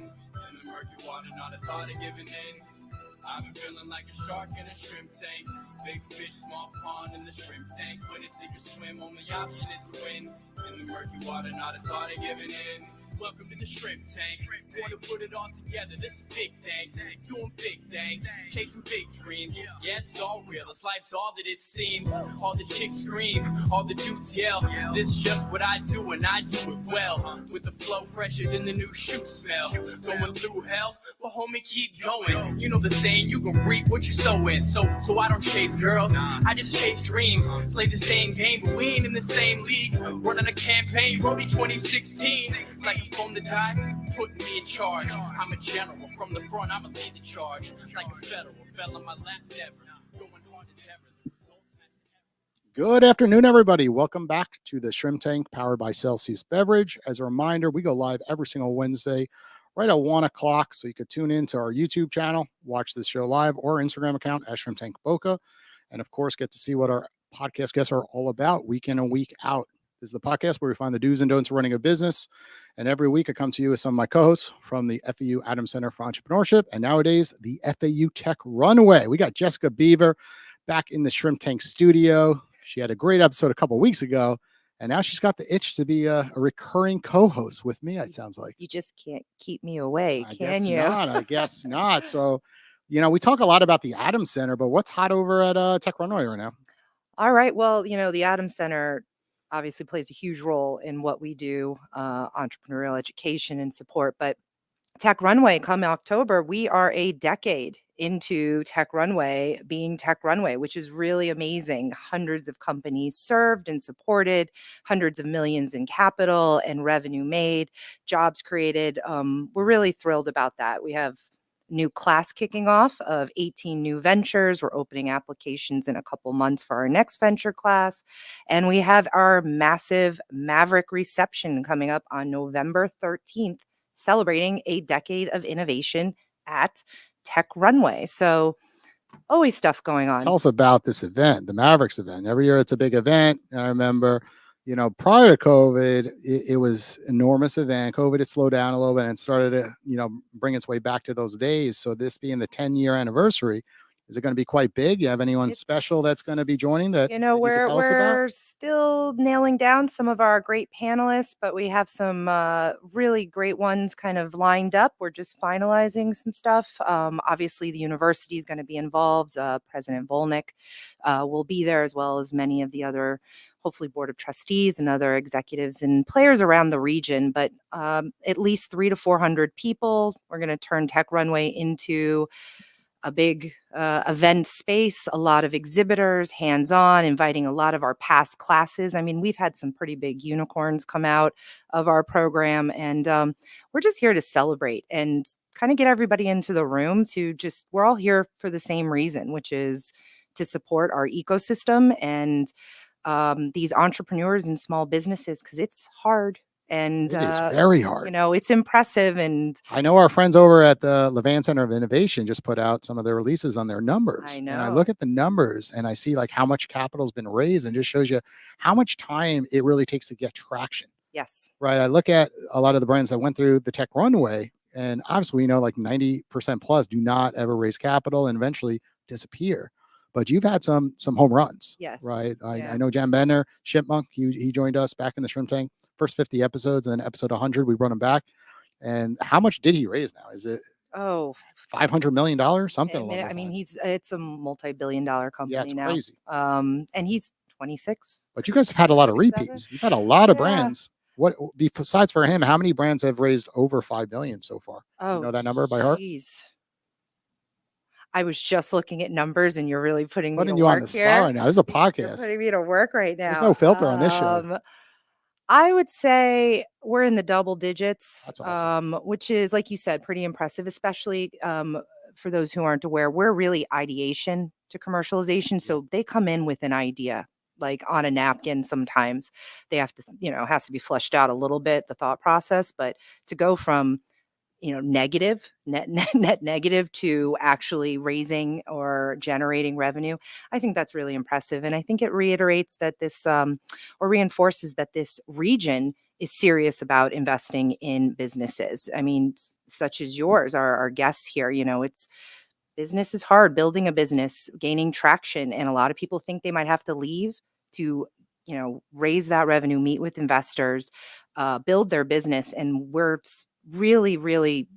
In the murky water, not a thought of giving in. I've been feeling like a shark in a shrimp tank. Big fish, small pond in the shrimp tank. When it's sink or swim, only option is to win. In the murky water, not a thought of giving in. Welcome to the shrimp tank. Want to put it all together, this is big things. Doing big things, chasing big dreams. Yeah, it's all real, this life's all that it seems. All the chicks scream, all the dudes yell. This is just what I do and I do it well. With the flow fresher than the new shoe smell. Going through hell, but homie, keep going. You know the saying, you can reap what you sow in. So I don't chase girls, I just chase dreams. Play the same game, but we ain't in the same league. Running a campaign, Roby 2016. Like a phone to die, putting me in charge. I'm a general, from the front, I'ma lead the charge. Like a federal, fell on my lap never. Going hard as ever. Good afternoon, everybody. Welcome back to the Shrimp Tank, powered by Celsius Beverage. As a reminder, we go live every single Wednesday, right at 1 o'clock. So you could tune in to our YouTube channel, watch this show live, or Instagram account at Shrimp Tank Boca. And of course, get to see what our podcast guests are all about week in and week out. This is the podcast where we find the do's and don'ts of running a business. And every week I come to you with some of my co-hosts from the FAU Adams Center for Entrepreneurship, and nowadays the FAU Tech Runway. We got Jessica Beaver back in the Shrimp Tank studio. She had a great episode a couple of weeks ago, and now she's got the itch to be a recurring co-host with me, it sounds like. You just can't keep me away, can you? I guess not. So, we talk a lot about the Adams Center, but what's hot over at Tech Runway right now? All right. Well, the Adams Center obviously plays a huge role in what we do, entrepreneurial education and support. But Tech Runway, come October, we are a decade into Tech Runway being Tech Runway, which is really amazing. Hundreds of companies served and supported, hundreds of millions in capital and revenue made, jobs created. We're really thrilled about that. We have new class kicking off of 18 new ventures. We're opening applications in a couple months for our next venture class. And we have our massive Maverick reception coming up on November 13th, celebrating a decade of innovation at Tech Runway. So always stuff going on. Tell us about this event, the Mavericks event. Every year it's a big event. And I remember, prior to COVID, it was an enormous event. COVID had slowed down a little bit and started to, bring its way back to those days. So this being the 10-year anniversary, is it going to be quite big? You have anyone special that's going to be joining that? We're still nailing down some of our great panelists, but we have some really great ones kind of lined up. We're just finalizing some stuff. Obviously, the university is going to be involved. President Volnick will be there, as well as many of the other, hopefully, board of trustees and other executives and players around the region. But at least 300 to 400 people. We're going to turn Tech Runway into a big event space, a lot of exhibitors, hands-on, inviting a lot of our past classes. I mean, we've had some pretty big unicorns come out of our program, and we're just here to celebrate and kind of get everybody into the room we're all here for the same reason, which is to support our ecosystem and these entrepreneurs and small businesses, because it's hard. And it is very hard. It's impressive. And I know our friends over at the Levan Center of Innovation just put out some of their releases on their numbers. I know. And I look at the numbers and I see like how much capital has been raised, and just shows you how much time it really takes to get traction. Yes. Right. I look at a lot of the brands that went through the Tech Runway, and obviously, like 90% plus do not ever raise capital and eventually disappear. But you've had some home runs. Yes. Right. I know Jan Bender, Chipmunk, he joined us back in the Shrimp Tank. First 50 episodes, and then episode 100 we brought him back. And how much did he raise now? Is it $500 million, something along those lines? It's a multi-billion-dollar company now. Crazy. And he's 26. But you guys have had a lot of repeats. You've had a lot of brands. What besides for him, how many brands have raised over 5 million so far? You know that number by heart? I was just looking at numbers, and you're really putting me to you work on the here. spot right now. This is a podcast. You're putting me to work right now. There's no filter on this show. I would say we're in the double digits. That's awesome. Which is, like you said, pretty impressive, especially for those who aren't aware. We're really ideation to commercialization. So they come in with an idea, like on a napkin. Sometimes they have to, it has to be fleshed out a little bit, the thought process. But to go from negative, net negative to actually raising or generating revenue, I think that's really impressive. And I think it reiterates that this, or reinforces that this region is serious about investing in businesses. I mean, such as yours, our guests here, it's business is hard, building a business, gaining traction. And a lot of people think they might have to leave to, raise that revenue, meet with investors, build their business. And we're really, really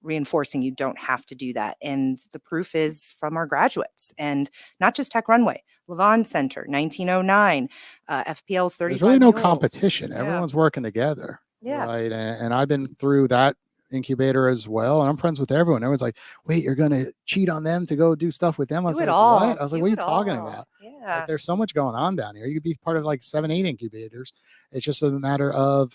reinforcing you don't have to do that. And the proof is from our graduates, and not just Tech Runway, Levon Center, 1909, FPL's 35 There's really no Mules. competition. Yeah. Everyone's working together. Yeah. Right. And I've been through that incubator as well. And I'm friends with everyone. Everyone's like, wait, you're going to cheat on them to go do stuff with them? I was Do it like, all. what? I was like, what are you talking about? Yeah. Like, there's so much going on down here. You could be part of like 7, 8 incubators. It's just a matter of,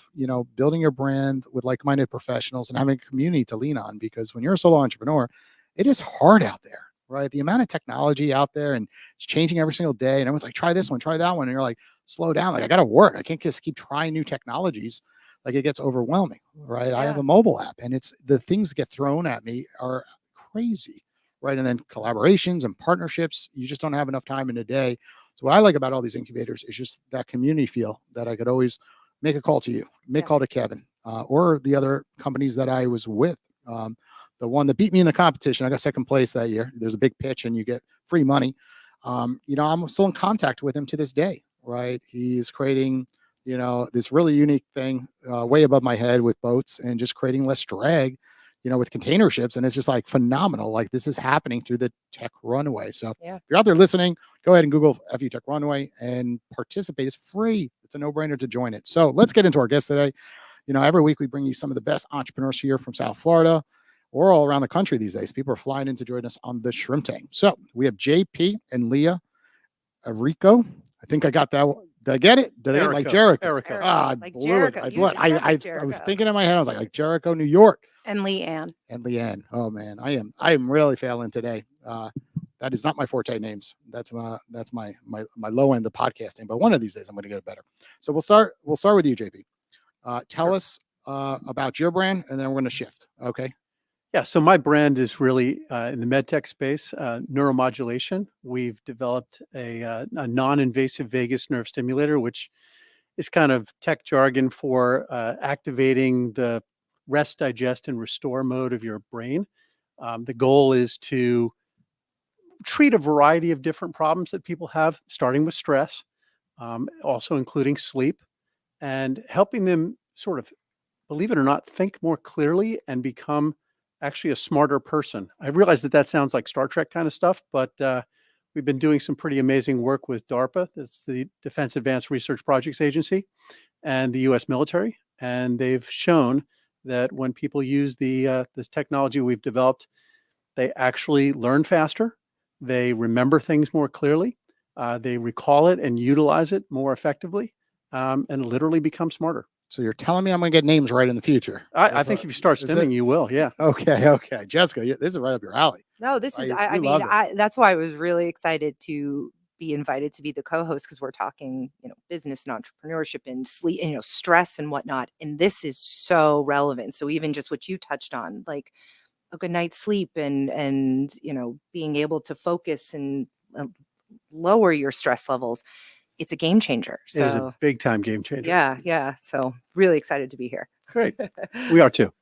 building your brand with like-minded professionals and having a community to lean on, because when you're a solo entrepreneur, it is hard out there, right? The amount of technology out there, and it's changing every single day. And everyone's like, try this one, try that one. And you're like, slow down. Like, I got to work. I can't just keep trying new technologies. Like, it gets overwhelming, right? Yeah. I have a mobile app, and it's the things that get thrown at me are crazy, right? And then collaborations and partnerships, you just don't have enough time in a day. So what I like about all these incubators is just that community feel, that I could always make a call to you, make a call to Kevin, or the other companies that I was with. The one that beat me in the competition, I got second place that year. There's a big pitch and you get free money. I'm still in contact with him to this day, right? He's creating, this really unique thing way above my head with boats, and just creating less drag, with container ships. And it's just like phenomenal. Like, this is happening through the Tech Runway. So if you're out there listening, go ahead and Google FU Tech Runway and participate. It's free. It's a no-brainer to join it. So let's get into our guest today. Every week we bring you some of the best entrepreneurs here from South Florida or all around the country these days. People are flying in to join us on the Shrimp Tank. So we have JP and Leigh Errico. I think I got that one. Did I get it? Did I get it? Like Jericho? Errico. I Like blew Jericho. it. You just said like I was Jericho. thinking in my head, I was like Jericho, New York. And Leigh Ann. And Leigh Ann. Oh man, I am really failing today. That is not my forte names. That's my low end of podcasting. But one of these days I'm going to get it better. So we'll start with you, JP. Tell us about your brand, and then we're going to shift. Okay. Yeah, so my brand is really in the medtech space, neuromodulation. We've developed a non-invasive vagus nerve stimulator, which is kind of tech jargon for activating the rest, digest, and restore mode of your brain. The goal is to treat a variety of different problems that people have, starting with stress, also including sleep, and helping them sort of, believe it or not, think more clearly and become actually a smarter person. I realize that sounds like Star Trek kind of stuff, but we've been doing some pretty amazing work with DARPA. That's the Defense Advanced Research Projects Agency, and the U.S. military. And they've shown that when people use this technology we've developed, they actually learn faster. They remember things more clearly. They recall it and utilize it more effectively, and literally become smarter. So you're telling me I'm going to get names right in the future? I think if you start stimming, you will. Yeah. Okay. Jessica, this is right up your alley. No, this is, I mean, that's why I was really excited to be invited to be the co-host, because we're talking, business and entrepreneurship and sleep and, stress and whatnot. And this is so relevant. So even just what you touched on, like a good night's sleep and, being able to focus and lower your stress levels, it's a game changer. So it is a big time game changer. Yeah. So really excited to be here. Great. We are too.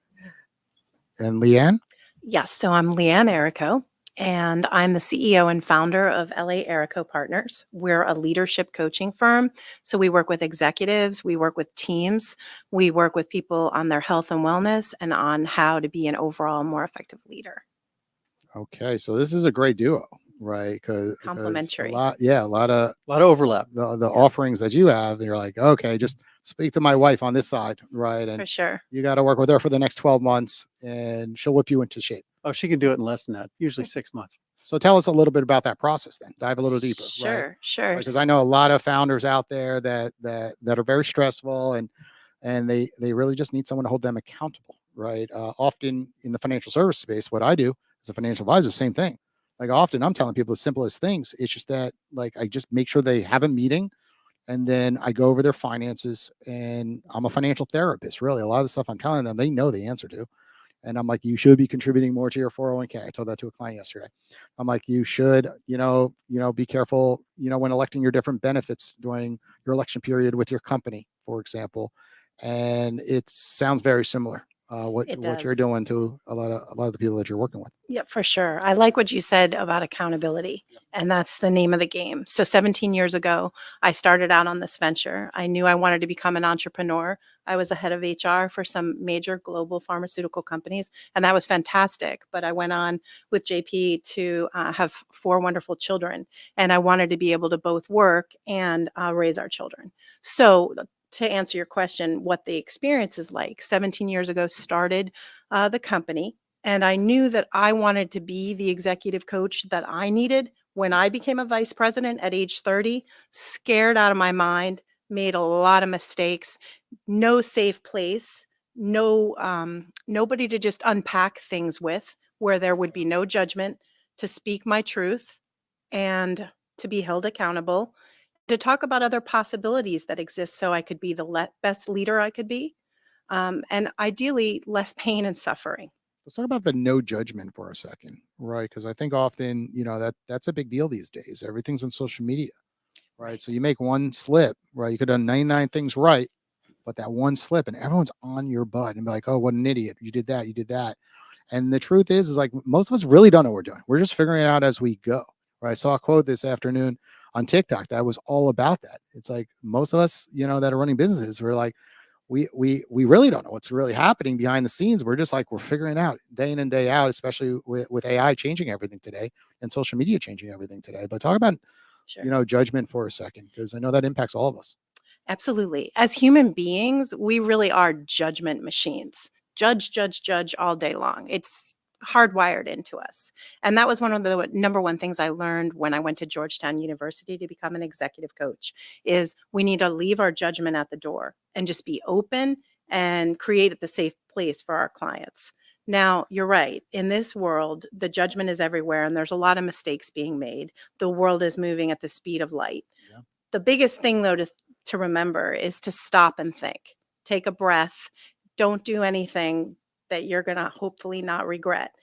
And Leigh Ann? Yes. So I'm Leigh Ann Errico, and I'm the CEO and founder of LAeRRICO Partners. We're a leadership coaching firm. So we work with executives, we work with teams, we work with people on their health and wellness and on how to be an overall more effective leader. Okay. So this is a great duo, right? Because complementary. A lot of overlap. The offerings that you have, you're like, okay, just speak to my wife on this side, right? And for sure, you got to work with her for the next 12 months, and she'll whip you into shape. Oh, she can do it in less than that, usually 6 months. So tell us a little bit about that process then. Dive a little deeper. Sure. Because I know a lot of founders out there that are very stressful, and they really just need someone to hold them accountable, right? Often in the financial service space, what I do as a financial advisor, same thing. Like, often I'm telling people the simplest things. It's just that, like, I just make sure they have a meeting, and then I go over their finances, and I'm a financial therapist. Really, a lot of the stuff I'm telling them, they know the answer to. And I'm like, you should be contributing more to your 401k. I told that to a client yesterday. I'm like, you should, be careful, when electing your different benefits during your election period with your company, for example. and it sounds very similar. What It you're does. doing to a lot of the people that you're working with. Yeah, for sure. I like what you said about accountability, and that's the name of the game. So 17 years ago, I started out on this venture. I knew I wanted to become an entrepreneur. I was the head of HR for some major global pharmaceutical companies, and that was fantastic. But I went on with JP to have 4 wonderful children, and I wanted to be able to both work and raise our children. So to answer your question, what the experience is like, 17 years ago, started the company. And I knew that I wanted to be the executive coach that I needed when I became a vice president at age 30, scared out of my mind, made a lot of mistakes, no safe place, nobody to just unpack things with, where there would be no judgment, to speak my truth and to be held accountable, to talk about other possibilities that exist so I could be the best leader I could be, and ideally less pain and suffering. Let's talk about the no judgment for a second, right? Because I think often, that's a big deal these days. Everything's on social media, right? So you make one slip, right? You could have done 99 things right, but that one slip, and everyone's on your butt and be like, "Oh, what an idiot! You did that. You did that." And the truth is like most of us really don't know what we're doing. We're just figuring it out as we go. Right? I saw a quote this afternoon on TikTok that was all about that. It's like most of us, that are running businesses, we're like, we really don't know what's really happening behind the scenes. We're just like we're figuring it out day in and day out, especially with AI changing everything today and social media changing everything today. But talk about Sure. judgment for a second, because I know that impacts all of us. Absolutely. As human beings, we really are judgment machines. Judge, judge, judge all day long. It's hardwired into us. And that was one of the number one things I learned when I went to Georgetown University to become an executive coach is we need to leave our judgment at the door and just be open and create the safe place for our clients. Now, you're right. In this world, the judgment is everywhere and there's a lot of mistakes being made. The world is moving at the speed of light. Yeah. The biggest thing, though, to remember is to stop and think. Take a breath. Don't do anything that you're going to hopefully not regret.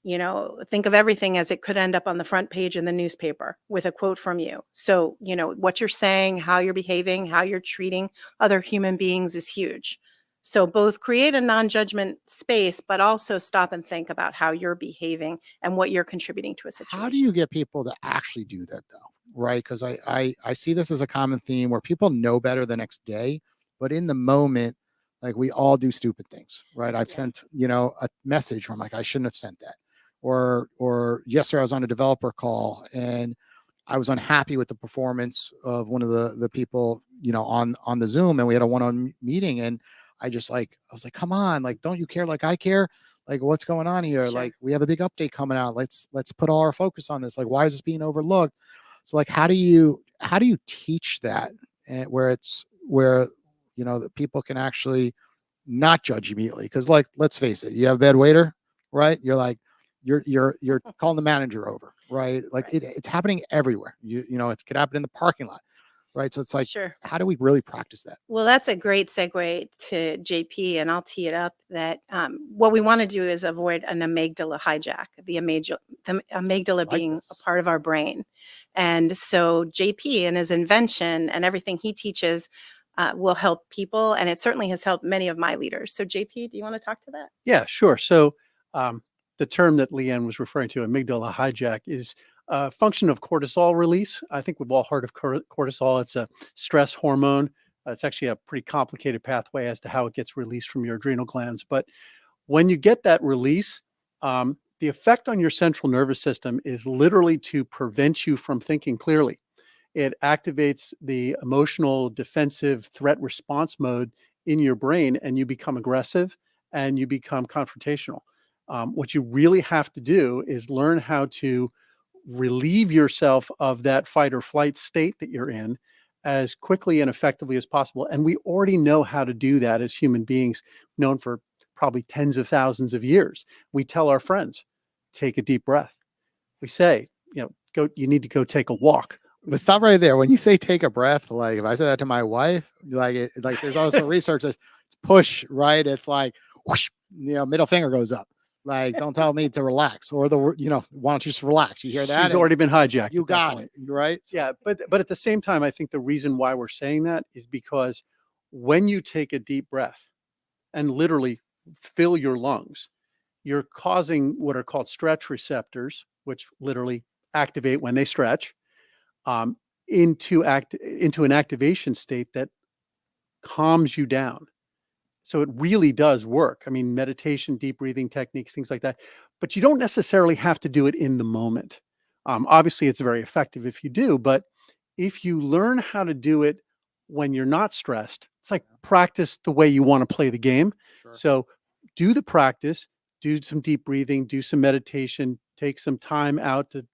Think of everything as it could end up on the front page in the newspaper with a quote from you. So, what you're saying, how you're behaving, how you're treating other human beings is huge. So both create a non-judgment space, but also stop and think about how you're behaving and what you're contributing to a situation. How do you get people to actually do that though? Right? Because I see this as a common theme where people know better the next day, but in the moment, like we all do stupid things, right? I've sent, a message where I'm like, I shouldn't have sent that. Or yesterday I was on a developer call and I was unhappy with the performance of one of the people, on the Zoom, and we had a one-on meeting, and I was like, come on, like, don't you care like I care? Like, what's going on here? Sure. Like, we have a big update coming out. Let's put all our focus on this. Like, why is this being overlooked? So like, how do you teach that, where that people can actually not judge immediately? Because like, let's face it, you have a bad waiter, right? You're like, you're calling the manager over, right? Like Right. it's happening everywhere. It could happen in the parking lot, right? So it's like, Sure. how do we really practice that? Well, that's a great segue to JP, and I'll tee it up that what we want to do is avoid an amygdala hijack, the amygdala being this. a part of our brain. And so JP and his invention and everything he teaches will help people, and it certainly has helped many of my leaders. So JP, do you want to talk to that? Yeah, sure. So the term that Leigh Ann was referring to, amygdala hijack, is a function of cortisol release. I think we've all heard of cortisol. It's a stress hormone. It's actually a pretty complicated pathway as to how it gets released from your adrenal glands. But when you get that release, the effect on your central nervous system is literally to prevent you from thinking clearly. It activates the emotional defensive threat response mode in your brain, and you become aggressive and you become confrontational. What you really have to do is learn how to relieve yourself of that fight or flight state that you're in as quickly and effectively as possible. And we already know how to do that as human beings, known for probably tens of thousands of years. We tell our friends, take a deep breath. We say, you need to go take a walk. But stop right there. When you say take a breath, like if I say that to my wife, like there's also research that's push, right? It's like whoosh, middle finger goes up. Like, don't tell me to relax, or why don't you just relax? You hear that? She's already been hijacked. You got it, right? Yeah, but at the same time, I think the reason why we're saying that is because when you take a deep breath and literally fill your lungs, you're causing what are called stretch receptors, which literally activate when they stretch, um, into an activation state that calms you down. So it really does work. I mean, meditation, deep breathing techniques, things like that. But you don't necessarily have to do it in the moment. Obviously, it's very effective if you do, but if you learn how to do it when you're not stressed, it's like practice the way you want to play the game. Sure. So do the practice, do some deep breathing, do some meditation, take some time out to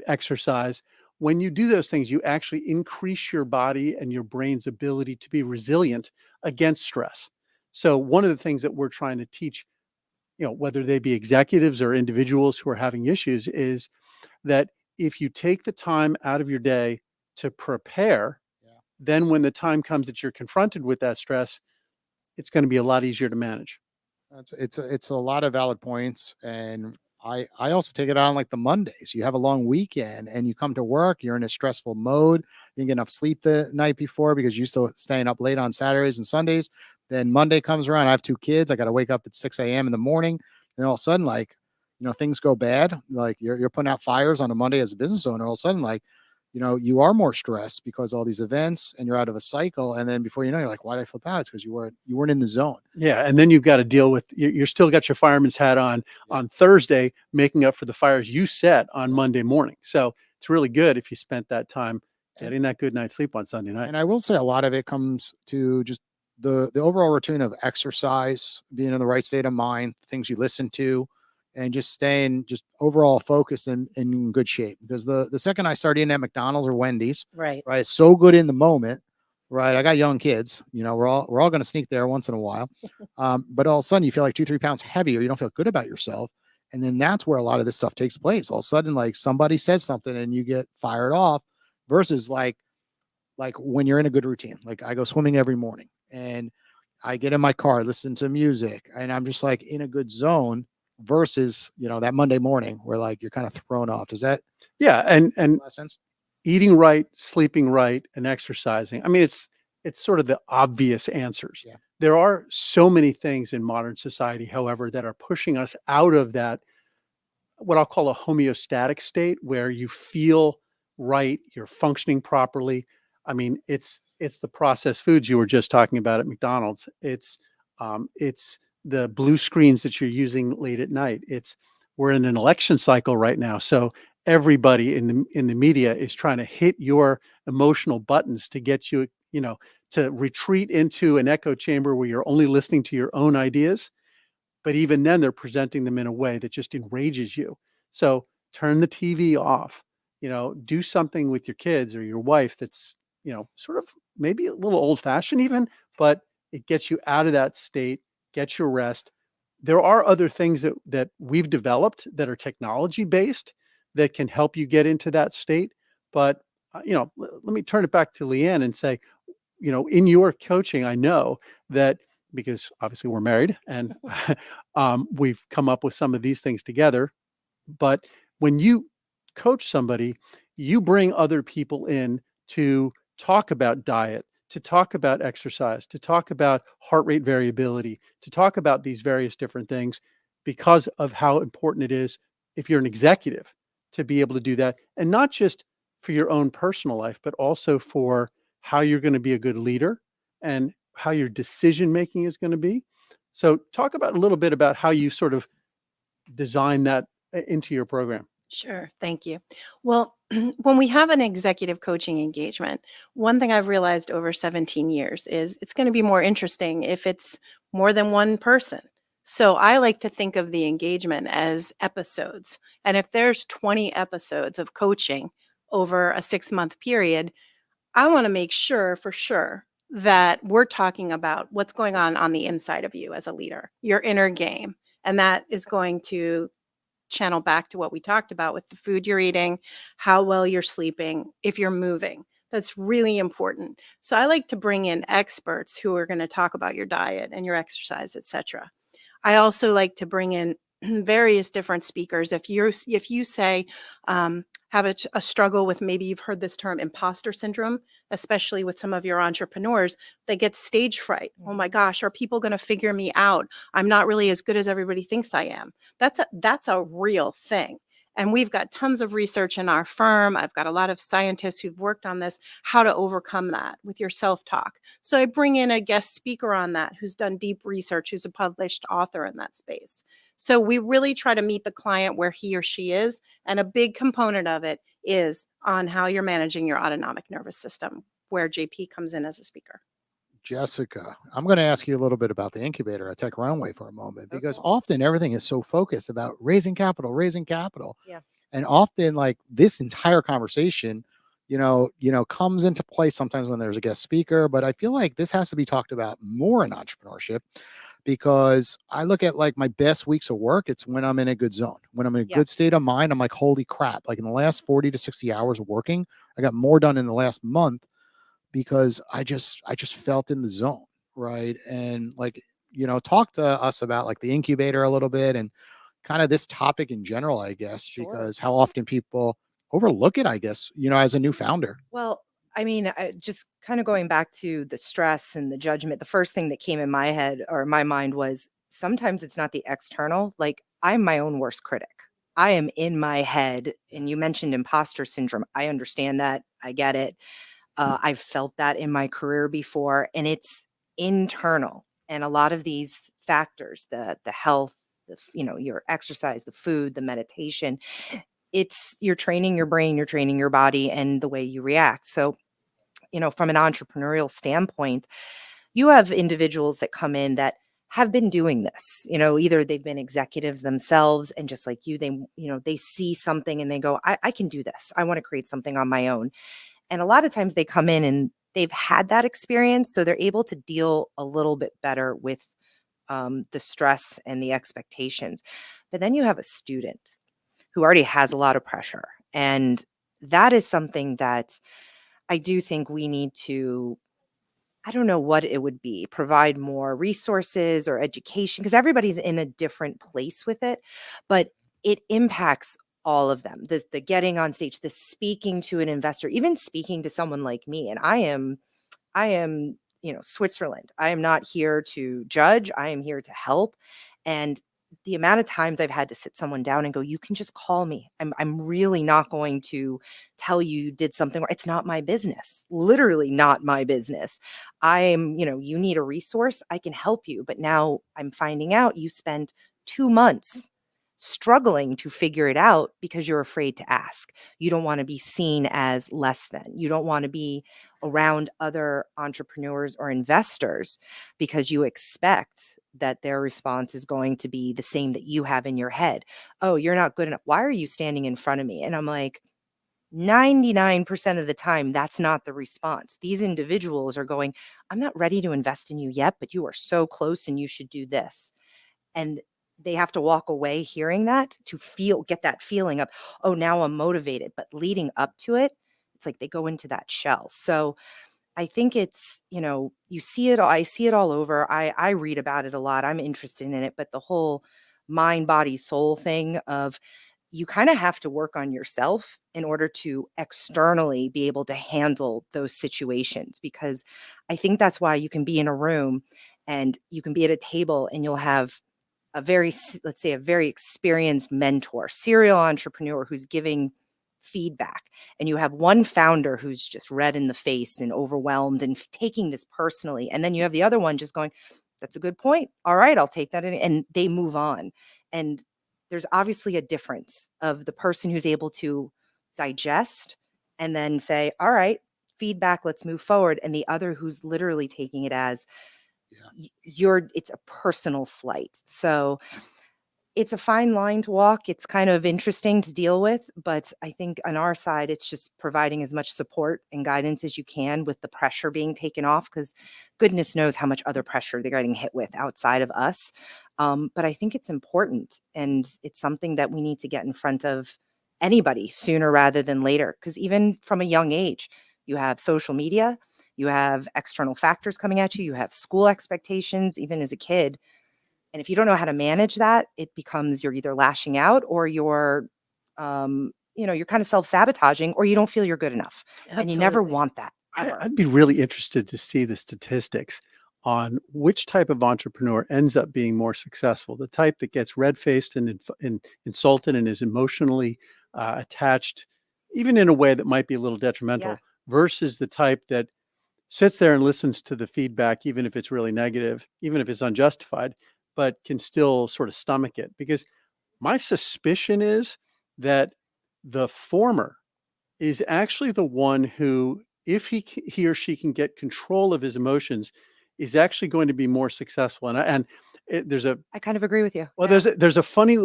exercise. When you do those things, you actually increase your body and your brain's ability to be resilient against stress. So one of the things that we're trying to teach, whether they be executives or individuals who are having issues, is that if you take the time out of your day to prepare, then when the time comes that you're confronted with that stress, it's going to be a lot easier to manage. It's a lot of valid points, and I also take it on like the Mondays. You have a long weekend, and you come to work. You're in a stressful mode. You didn't get enough sleep the night before because you're still staying up late on Saturdays and Sundays. Then Monday comes around. I have 2 kids. I got to wake up at 6 a.m. in the morning, and all of a sudden, like, things go bad. Like you're putting out fires on a Monday as a business owner. All of a sudden, like, you are more stressed because all these events, and you're out of a cycle. And then before you know, you're like, why did I flip out? It's because you weren't in the zone. Yeah. And then you've got to deal with, you're still got your fireman's hat on Thursday, making up for the fires you set on Monday morning. So it's really good if you spent that time getting that good night's sleep on Sunday night. And I will say a lot of it comes to just the overall routine of exercise, being in the right state of mind, things you listen to, and just staying just overall focused and in good shape. Because the second I start eating at McDonald's or Wendy's, Right. it's so good in the moment, right? I got young kids, we're all going to sneak there once in a while. But all of a sudden you feel like 2-3 pounds heavier. You don't feel good about yourself. And then that's where a lot of this stuff takes place. All of a sudden, like somebody says something and you get fired off versus like when you're in a good routine. Like I go swimming every morning and I get in my car, listen to music, and I'm just like in a good zone versus, that Monday morning where like you're kind of thrown off. Does that and make sense? Eating right, sleeping right, and exercising. I mean, it's sort of the obvious answers. Yeah. There are so many things in modern society, however, that are pushing us out of that, what I'll call a homeostatic state, where you feel right, you're functioning properly. I mean, it's the processed foods you were just talking about at McDonald's. It's the blue screens that you're using late at night. We're in an election cycle right now, so everybody in the media is trying to hit your emotional buttons to get you, to retreat into an echo chamber where you're only listening to your own ideas. But even then, they're presenting them in a way that just enrages you. So turn the TV off. Do something with your kids or your wife that's, sort of maybe a little old fashioned even, but it gets you out of that state, get your rest. There are other things that we've developed that are technology based that can help you get into that state. But, let me turn it back to Leigh Ann and say, in your coaching, I know that because obviously we're married and we've come up with some of these things together. But when you coach somebody, you bring other people in to talk about diet, to talk about exercise, to talk about heart rate variability, to talk about these various different things because of how important it is if you're an executive to be able to do that. And not just for your own personal life, but also for how you're going to be a good leader and how your decision making is going to be. So talk about a little bit about how you sort of design that into your program. Sure. Thank you. Well, when we have an executive coaching engagement, one thing I've realized over 17 years is it's going to be more interesting if it's more than one person. So I like to think of the engagement as episodes. And if there's 20 episodes of coaching over a 6-month period, I want to make sure for sure that we're talking about what's going on the inside of you as a leader, your inner game. And that is going to channel back to what we talked about with the food you're eating, how well you're sleeping, if you're moving. That's really important. So I like to bring in experts who are going to talk about your diet and your exercise, etc. I also like to bring in various different speakers. If you say, have a struggle with, maybe you've heard this term, imposter syndrome, especially with some of your entrepreneurs, they get stage fright. Oh my gosh, are people going to figure me out? I'm not really as good as everybody thinks I am. That's a real thing. And we've got tons of research in our firm. I've got a lot of scientists who've worked on this, how to overcome that with your self-talk. So I bring in a guest speaker on that who's done deep research, who's a published author in that space. So we really try to meet the client where he or she is. And a big component of it is on how you're managing your autonomic nervous system, where JP comes in as a speaker. Jessica, I'm going to ask you a little bit about the incubator at Tech Runway for a moment, because Okay. often everything is so focused about raising capital, raising capital. Yeah. And often like this entire conversation, comes into play sometimes when there's a guest speaker, but I feel like this has to be talked about more in entrepreneurship, because I look at like my best weeks of work. It's when I'm in a good zone, when I'm in a Yeah. good state of mind. I'm like, holy crap. Like in the last 40 to 60 hours of working, I got more done in the last month because I just felt in the zone, right? And like, talk to us about like the incubator a little bit and kind of this topic in general, I guess, Sure. because how often people overlook it, I guess, as a new founder. Well, I mean, just kind of going back to the stress and the judgment, the first thing that came in my head or my mind was sometimes it's not the external. Like, I'm my own worst critic. I am in my head. And you mentioned imposter syndrome. I understand that. I get it. I've felt that in my career before, and it's internal. And a lot of these factors, the health, your exercise, the food, the meditation, you're training your brain, you're training your body and the way you react. So, from an entrepreneurial standpoint, you have individuals that come in that have been doing this, either they've been executives themselves and just like you, they see something and they go, I can do this. I want to create something on my own. And a lot of times they come in and they've had that experience. So they're able to deal a little bit better with the stress and the expectations. But then you have a student who already has a lot of pressure. And that is something that I do think we need to, I don't know what it would be, provide more resources or education, because everybody's in a different place with it, but it impacts all of them. The getting on stage, the speaking to an investor, even speaking to someone like me. And I am, Switzerland. I am not here to judge. I am here to help. And the amount of times I've had to sit someone down and go, you can just call me. I'm really not going to tell you did something wrong. It's not my business. Literally not my business. You need a resource. I can help you. But now I'm finding out you spent 2 months struggling to figure it out because you're afraid to ask. You don't want to be seen as less than. You don't want to be around other entrepreneurs or investors because you expect that their response is going to be the same that you have in your head. Oh, you're not good enough. Why are you standing in front of me? And I'm like, 99% of the time, that's not the response. These individuals are going, I'm not ready to invest in you yet, but you are so close and you should do this. And they have to walk away hearing that to get that feeling of, oh, now I'm motivated. But leading up to it, it's like they go into that shell. So I think it's, you see it, I see it all over. I read about it a lot. I'm interested in it, but the whole mind, body, soul thing of you kind of have to work on yourself in order to externally be able to handle those situations, because I think that's why you can be in a room and you can be at a table and you'll have let's say a very experienced mentor, serial entrepreneur who's giving feedback. And you have one founder who's just red in the face and overwhelmed and taking this personally. And then you have the other one just going, that's a good point. All right, I'll take that in. And they move on. And there's obviously a difference of the person who's able to digest and then say, all right, feedback, let's move forward. And the other who's literally taking it as it's a personal slight. So it's a fine line to walk. It's kind of interesting to deal with, but I think on our side, it's just providing as much support and guidance as you can with the pressure being taken off, because goodness knows how much other pressure they're getting hit with outside of us. But I think it's important, and it's something that we need to get in front of anybody sooner rather than later, because even from a young age, you have social media, you have external factors coming at you, you have school expectations, even as a kid. And if you don't know how to manage that, it becomes you're either lashing out or you're you're kind of self-sabotaging, or you don't feel you're good enough. And you never Absolutely. want that ever. I'd be really interested to see the statistics on which type of entrepreneur ends up being more successful. The type that gets red-faced and insulted and is emotionally attached, even in a way that might be a little detrimental, versus the type that sits there and listens to the feedback, even if it's really negative, even if it's unjustified, but can still sort of stomach it. Because my suspicion is that the former is actually the one who, if he or she can get control of his emotions, is actually going to be more successful. There's a I kind of agree with you. well, Yeah. there's a funny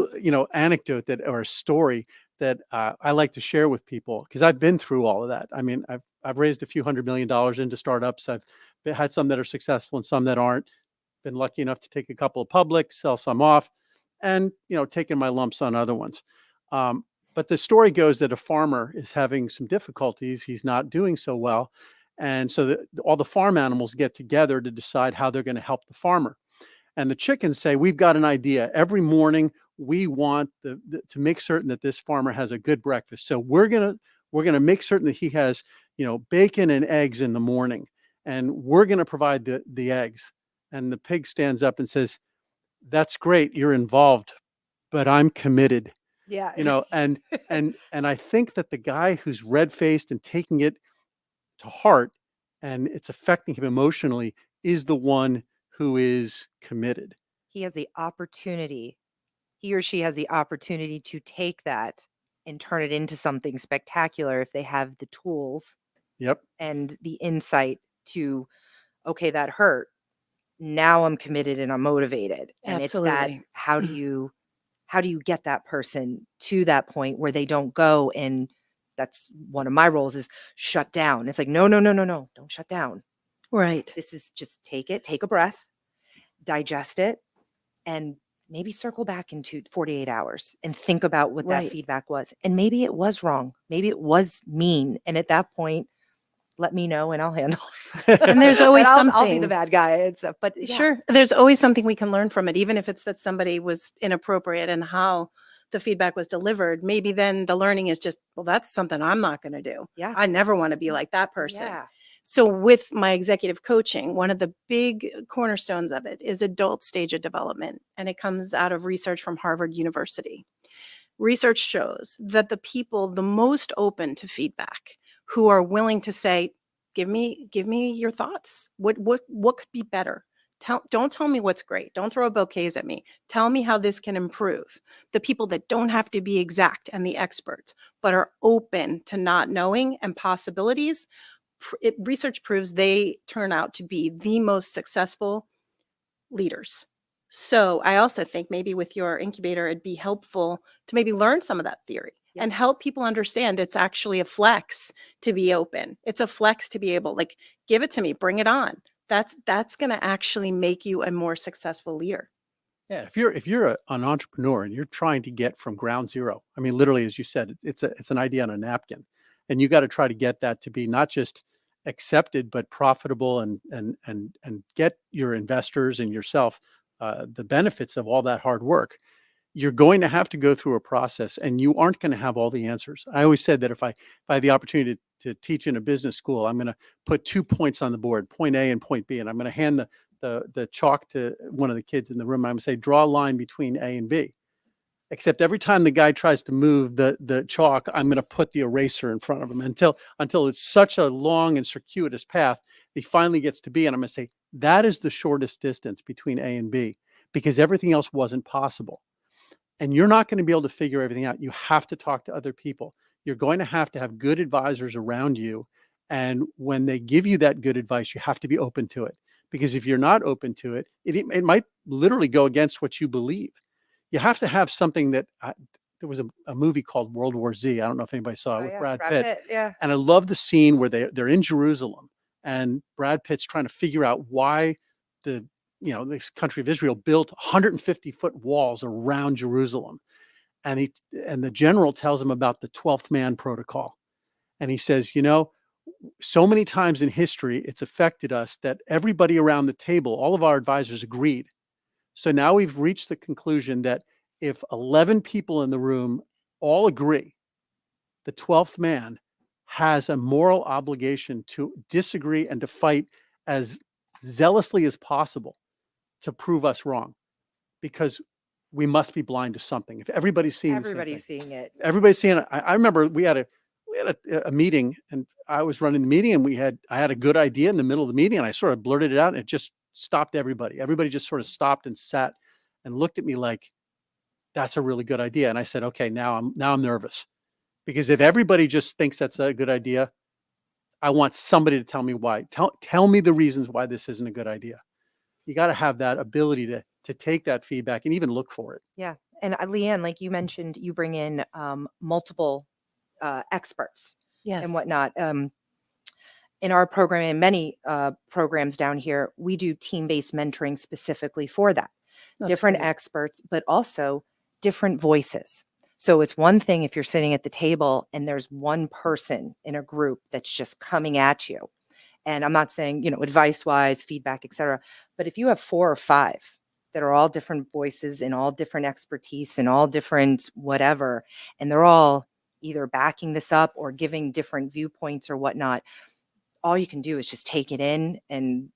anecdote that or a story that I like to share with people, because I've been through all of that. I mean, I've raised a few $100 million into startups. I've had some that are successful and some that aren't. Been lucky enough to take a couple of public, sell some off, and taking my lumps on other ones. But the story goes that a farmer is having some difficulties. He's not doing so well. And so all the farm animals get together to decide how they're going to help the farmer. And the chickens say, we've got an idea. Every morning, we want to make certain that this farmer has a good breakfast. So we're gonna make certain that he has, bacon and eggs in the morning. And we're going to provide the eggs. And the pig stands up and says, that's great. You're involved, but I'm committed. Yeah. And I think that the guy who's red-faced and taking it to heart and it's affecting him emotionally is the one who is committed. He has the opportunity. He or she has the opportunity to take that and turn it into something spectacular if they have the tools Yep. and the insight to, okay, that hurt. Now I'm committed and I'm motivated. And it's that, Absolutely. how do you get that person to that point where they don't go, and that's one of my roles, is shut down. It's like, no, don't shut down. Right. This is just take a breath, digest it, and maybe circle back in 48 hours and think about what that Right. feedback was. And maybe it was wrong. Maybe it was mean. And at that point, let me know and I'll handle it. And there's always I'll be the something. bad guy and stuff. But yeah. Sure. There's always something we can learn from it, even if it's that somebody was inappropriate and how the feedback was delivered. Maybe then the learning is just, well, that's something I'm not going to do. Yeah. I never want to be like that person. Yeah. So with my executive coaching, one of the big cornerstones of it is adult stage of development. And it comes out of research from Harvard University. Research shows that the people the most open to feedback, who are willing to say, give me your thoughts. What could be better? Don't tell me what's great. Don't throw bouquets at me. Tell me how this can improve. The people that don't have to be exact and the experts, but are open to not knowing and possibilities, research proves they turn out to be the most successful leaders. So I also think maybe with your incubator, it'd be helpful to maybe learn some of that theory and help people understand it's actually a flex to be open. It's a flex to be able, like, give it to me, bring it on. That's going to actually make you a more successful leader. Yeah, if you're an entrepreneur and you're trying to get from ground zero, I mean, literally, as you said, it's an idea on a napkin, and you got to try to get that to be not just accepted but profitable, and get your investors and yourself the benefits of all that hard work. You're going to have to go through a process, and you aren't going to have all the answers. I always said that if I have the opportunity to teach in a business school, I'm going to put 2 points on the board, point A and point B, and I'm going to hand the chalk to one of the kids in the room. I'm going to say, draw a line between A and B. Except every time the guy tries to move the chalk, I'm going to put the eraser in front of him until it's such a long and circuitous path. He finally gets to B, and I'm going to say, that is the shortest distance between A and B, because everything else wasn't possible. And you're not going to be able to figure everything out. You have to talk to other people. You're going to have good advisors around you. And when they give you that good advice, you have to be open to it. Because if you're not open to it, it might literally go against what you believe. You have to have something that there was a movie called World War Z. I don't know if anybody saw it with Brad Pitt. Yeah. And I love the scene where they're in Jerusalem and Brad Pitt's trying to figure out why this country of Israel built 150-foot walls around Jerusalem. And the general tells him about the 12th man protocol. And he says, so many times in history, it's affected us that everybody around the table, all of our advisors agreed. So now we've reached the conclusion that if 11 people in the room all agree, the 12th man has a moral obligation to disagree and to fight as zealously as possible to prove us wrong, because we must be blind to something. If everybody's seeing Everybody's seeing it. everybody's seeing it. I remember we had a meeting, and I was running the meeting, and I had a good idea in the middle of the meeting, and I sort of blurted it out, and it just stopped everybody. Everybody just sort of stopped and sat and looked at me like, that's a really good idea. And I said, okay, now I'm nervous, because if everybody just thinks that's a good idea, I want somebody to tell me why. Tell me the reasons why this isn't a good idea. You got to have that ability to take that feedback and even look for it. Yeah. And Leigh Ann, like you mentioned, you bring in multiple experts Yes. and whatnot. In our program, and many programs down here, we do team-based mentoring specifically for that. That's Different great. experts, but also different voices. So it's one thing if you're sitting at the table and there's one person in a group that's just coming at you. And I'm not saying, advice-wise, feedback, et cetera. But if you have 4 or 5 that are all different voices and all different expertise and all different whatever, and they're all either backing this up or giving different viewpoints or whatnot, all you can do is just take it in and,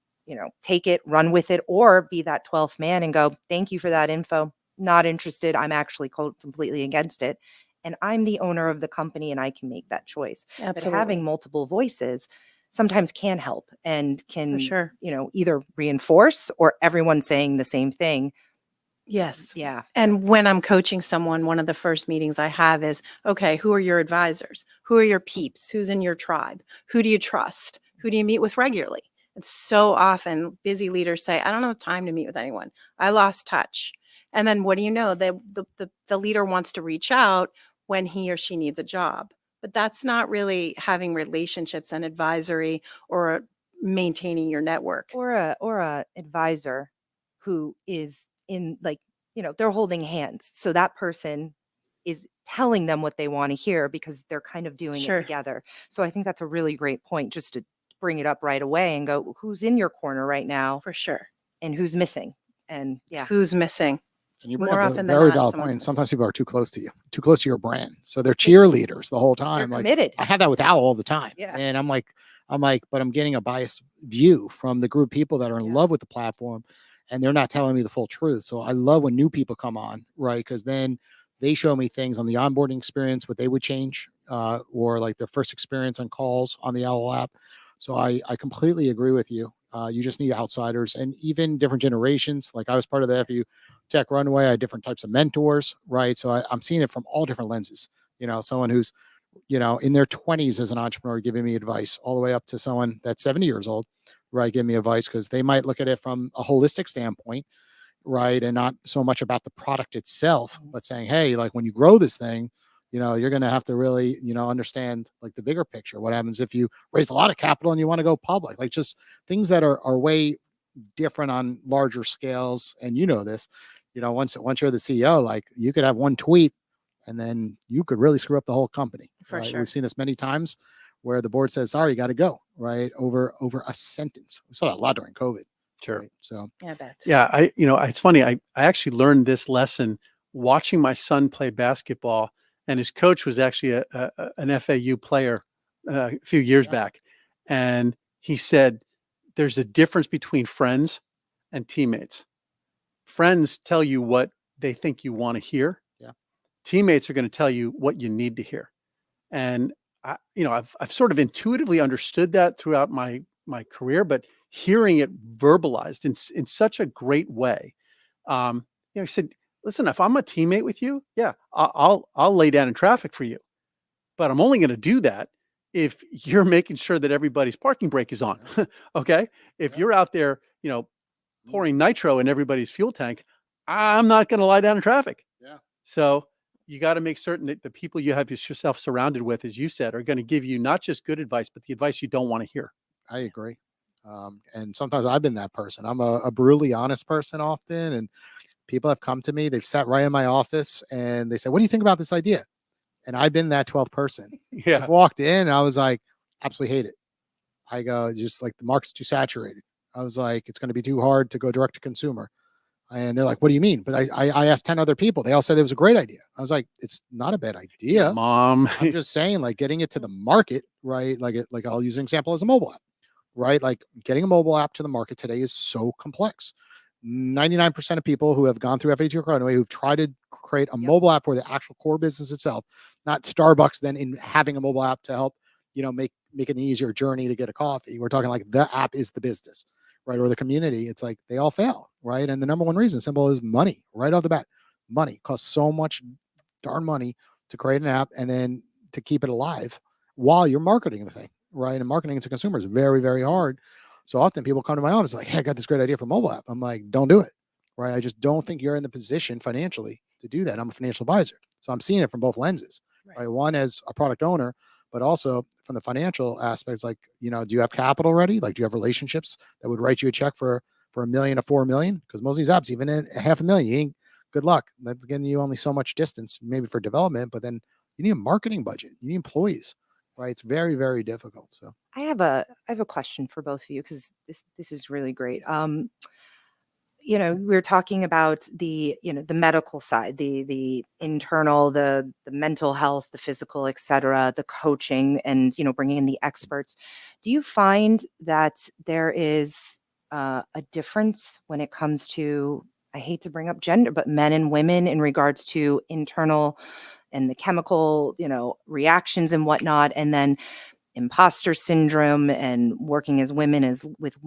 take it, run with it, or be that 12th man and go, thank you for that info. Not interested. I'm actually completely against it. And I'm the owner of the company and I can make that choice. Absolutely. But having multiple voices sometimes can help and can, For sure. either reinforce or everyone saying the same thing. Yes. Yeah. And when I'm coaching someone, one of the first meetings I have is, okay, who are your advisors? Who are your peeps? Who's in your tribe? Who do you trust? Who do you meet with regularly? And so often busy leaders say, I don't have time to meet with anyone. I lost touch. And then what do you know? The leader wants to reach out when he or she needs a job. But that's not really having relationships and advisory or maintaining your network. Or a advisor who is in, like, they're holding hands. So that person is telling them what they want to hear because they're kind of doing Sure. it together. So I think that's a really great point, just to bring it up right away and go, who's in your corner right now For sure. and who's missing? And yeah. Who's missing? And you bring More up a often than very not, valid someone's point. missing. Sometimes people are too close to you, too close to your brand. So they're cheerleaders the whole time. They're Like, committed. I have that with Al all the time. Yeah. And I'm like, but I'm getting a biased view from the group of people that are in Yeah. love with the platform, and they're not telling me the full truth. So I love when new people come on, right? Because then they show me things on the onboarding experience, what they would change, or like their first experience on calls on the Owl app. So I completely agree with you. You just need outsiders and even different generations. Like I was part of the FU Tech Runway. I had different types of mentors, right? So I'm seeing it from all different lenses. Someone who's, in their 20s as an entrepreneur giving me advice, all the way up to someone that's 70 years old, right? Giving me advice because they might look at it from a holistic standpoint, right? And not so much about the product itself, but saying, hey, like when you grow this thing, you're going to have to really, understand like the bigger picture. What happens if you raise a lot of capital and you want to go public? Like just things that are way different on larger scales. And this, once you're the CEO, like you could have one tweet and then you could really screw up the whole company. For right? sure. We've seen this many times where the board says, sorry, you got to go, right? Over a sentence. We saw that a lot during COVID. Sure. Right? So Yeah, I bet. Yeah, it's funny. I actually learned this lesson watching my son play basketball, and his coach was actually an FAU player a few years back, and he said, "There's a difference between friends and teammates. Friends tell you what they think you want to hear. Yeah. Teammates are going to tell you what you need to hear." And I've sort of intuitively understood that throughout my career, but hearing it verbalized in such a great way. He said, listen, if I'm a teammate with you, yeah, I'll lay down in traffic for you, but I'm only going to do that if you're making sure that everybody's parking brake is on. Okay. If you're out there, pouring nitro in everybody's fuel tank, I'm not going to lie down in traffic. Yeah. So you got to make certain that the people you have yourself surrounded with, as you said, are going to give you not just good advice, but the advice you don't want to hear. I agree. And sometimes I've been that person. I'm a brutally honest person often. And people have come to me, they've sat right in my office and they said, what do you think about this idea? And I've been that 12th person. Yeah. I've walked in and I was like, absolutely hate it. I go, just like the market's too saturated. I was like, it's going to be too hard to go direct to consumer. And they're like, what do you mean? But I asked 10 other people. They all said it was a great idea. I was like, it's not a bad idea. Mom. I'm just saying, like, getting it to the market, right? Like I'll use an example as a mobile app, right? Like getting a mobile app to the market today is so complex. 99% of people who have gone through FAT or Runway who've tried to create a mobile app for the actual core business itself, not Starbucks, then in having a mobile app to help, make an easier journey to get a coffee. We're talking like the app is the business, right? Or the community. It's like they all fail, right? And the number one reason, simple, is money. Right off the bat, money costs so much darn money to create an app and then to keep it alive while you're marketing the thing, right? And marketing to consumers is very, very hard. So often people come to my office like, hey, I got this great idea for a mobile app. I'm like, don't do it, right? I just don't think you're in the position financially to do that. I'm a financial advisor. So I'm seeing it from both lenses, right? One as a product owner, but also from the financial aspects, like, do you have capital ready? Like, do you have relationships that would write you a check for $1 million to $4 million? Because most of these apps, even at $500,000, you ain't, good luck. That's getting you only so much distance, maybe for development, but then you need a marketing budget. You need employees, right? It's very, very difficult. So I have a question for both of you, because this is really great. We're talking about the medical side, the internal, the mental health, the physical, et cetera, the coaching, and bringing in the experts. Do you find that there is a difference when it comes to, I hate to bring up gender, but men and women in regards to internal and the chemical, reactions and whatnot, and then imposter syndrome and working as women as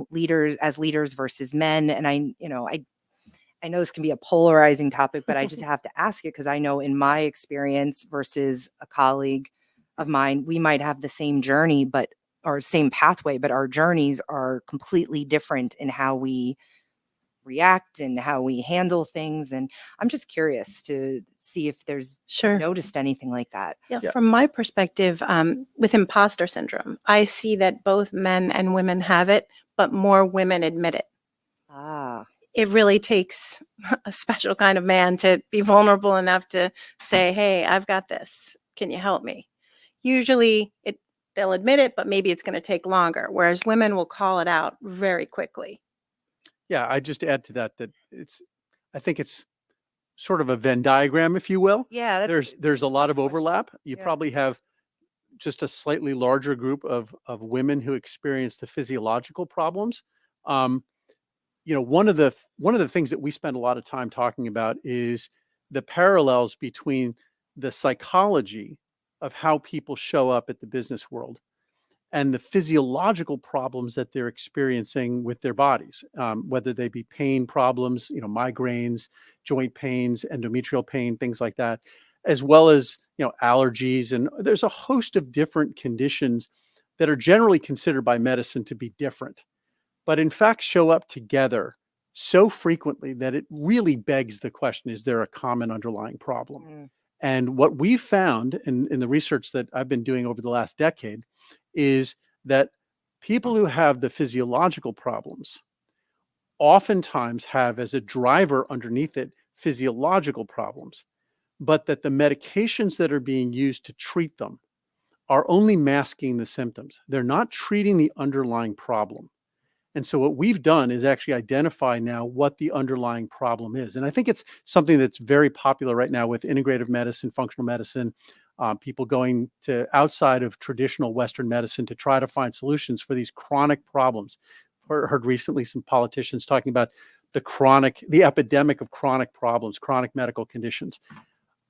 leaders versus men? And I know this can be a polarizing topic, but I just have to ask it, because I know in my experience versus a colleague of mine, we might have the same journey, or same pathway, but our journeys are completely different in how we react and how we handle things. And I'm just curious to see if there's noticed anything like that. Yeah. From my perspective, with imposter syndrome, I see that both men and women have it, but more women admit it. It really takes a special kind of man to be vulnerable enough to say, hey, I've got this. Can you help me? Usually they'll admit it, but maybe it's going to take longer, whereas women will call it out very quickly. Yeah, I just add to that I think it's sort of a Venn diagram, if you will. Yeah, there's a lot of overlap. You probably have just a slightly larger group of women who experience the physiological problems. One of the things that we spend a lot of time talking about is the parallels between the psychology of how people show up at the business world and the physiological problems that they're experiencing with their bodies, whether they be pain problems, migraines, joint pains, endometrial pain, things like that, as well as, allergies. And there's a host of different conditions that are generally considered by medicine to be different, but in fact show up together so frequently that it really begs the question, is there a common underlying problem? And what we found in the research that I've been doing over the last decade is that people who have the physiological problems oftentimes have as a driver underneath it physiological problems, but that the medications that are being used to treat them are only masking the symptoms. They're not treating the underlying problem. And so what we've done is actually identify now what the underlying problem is. And I think it's something that's very popular right now with integrative medicine, functional medicine, people going to outside of traditional Western medicine to try to find solutions for these chronic problems. Heard recently some politicians talking about the epidemic of chronic problems, chronic medical conditions.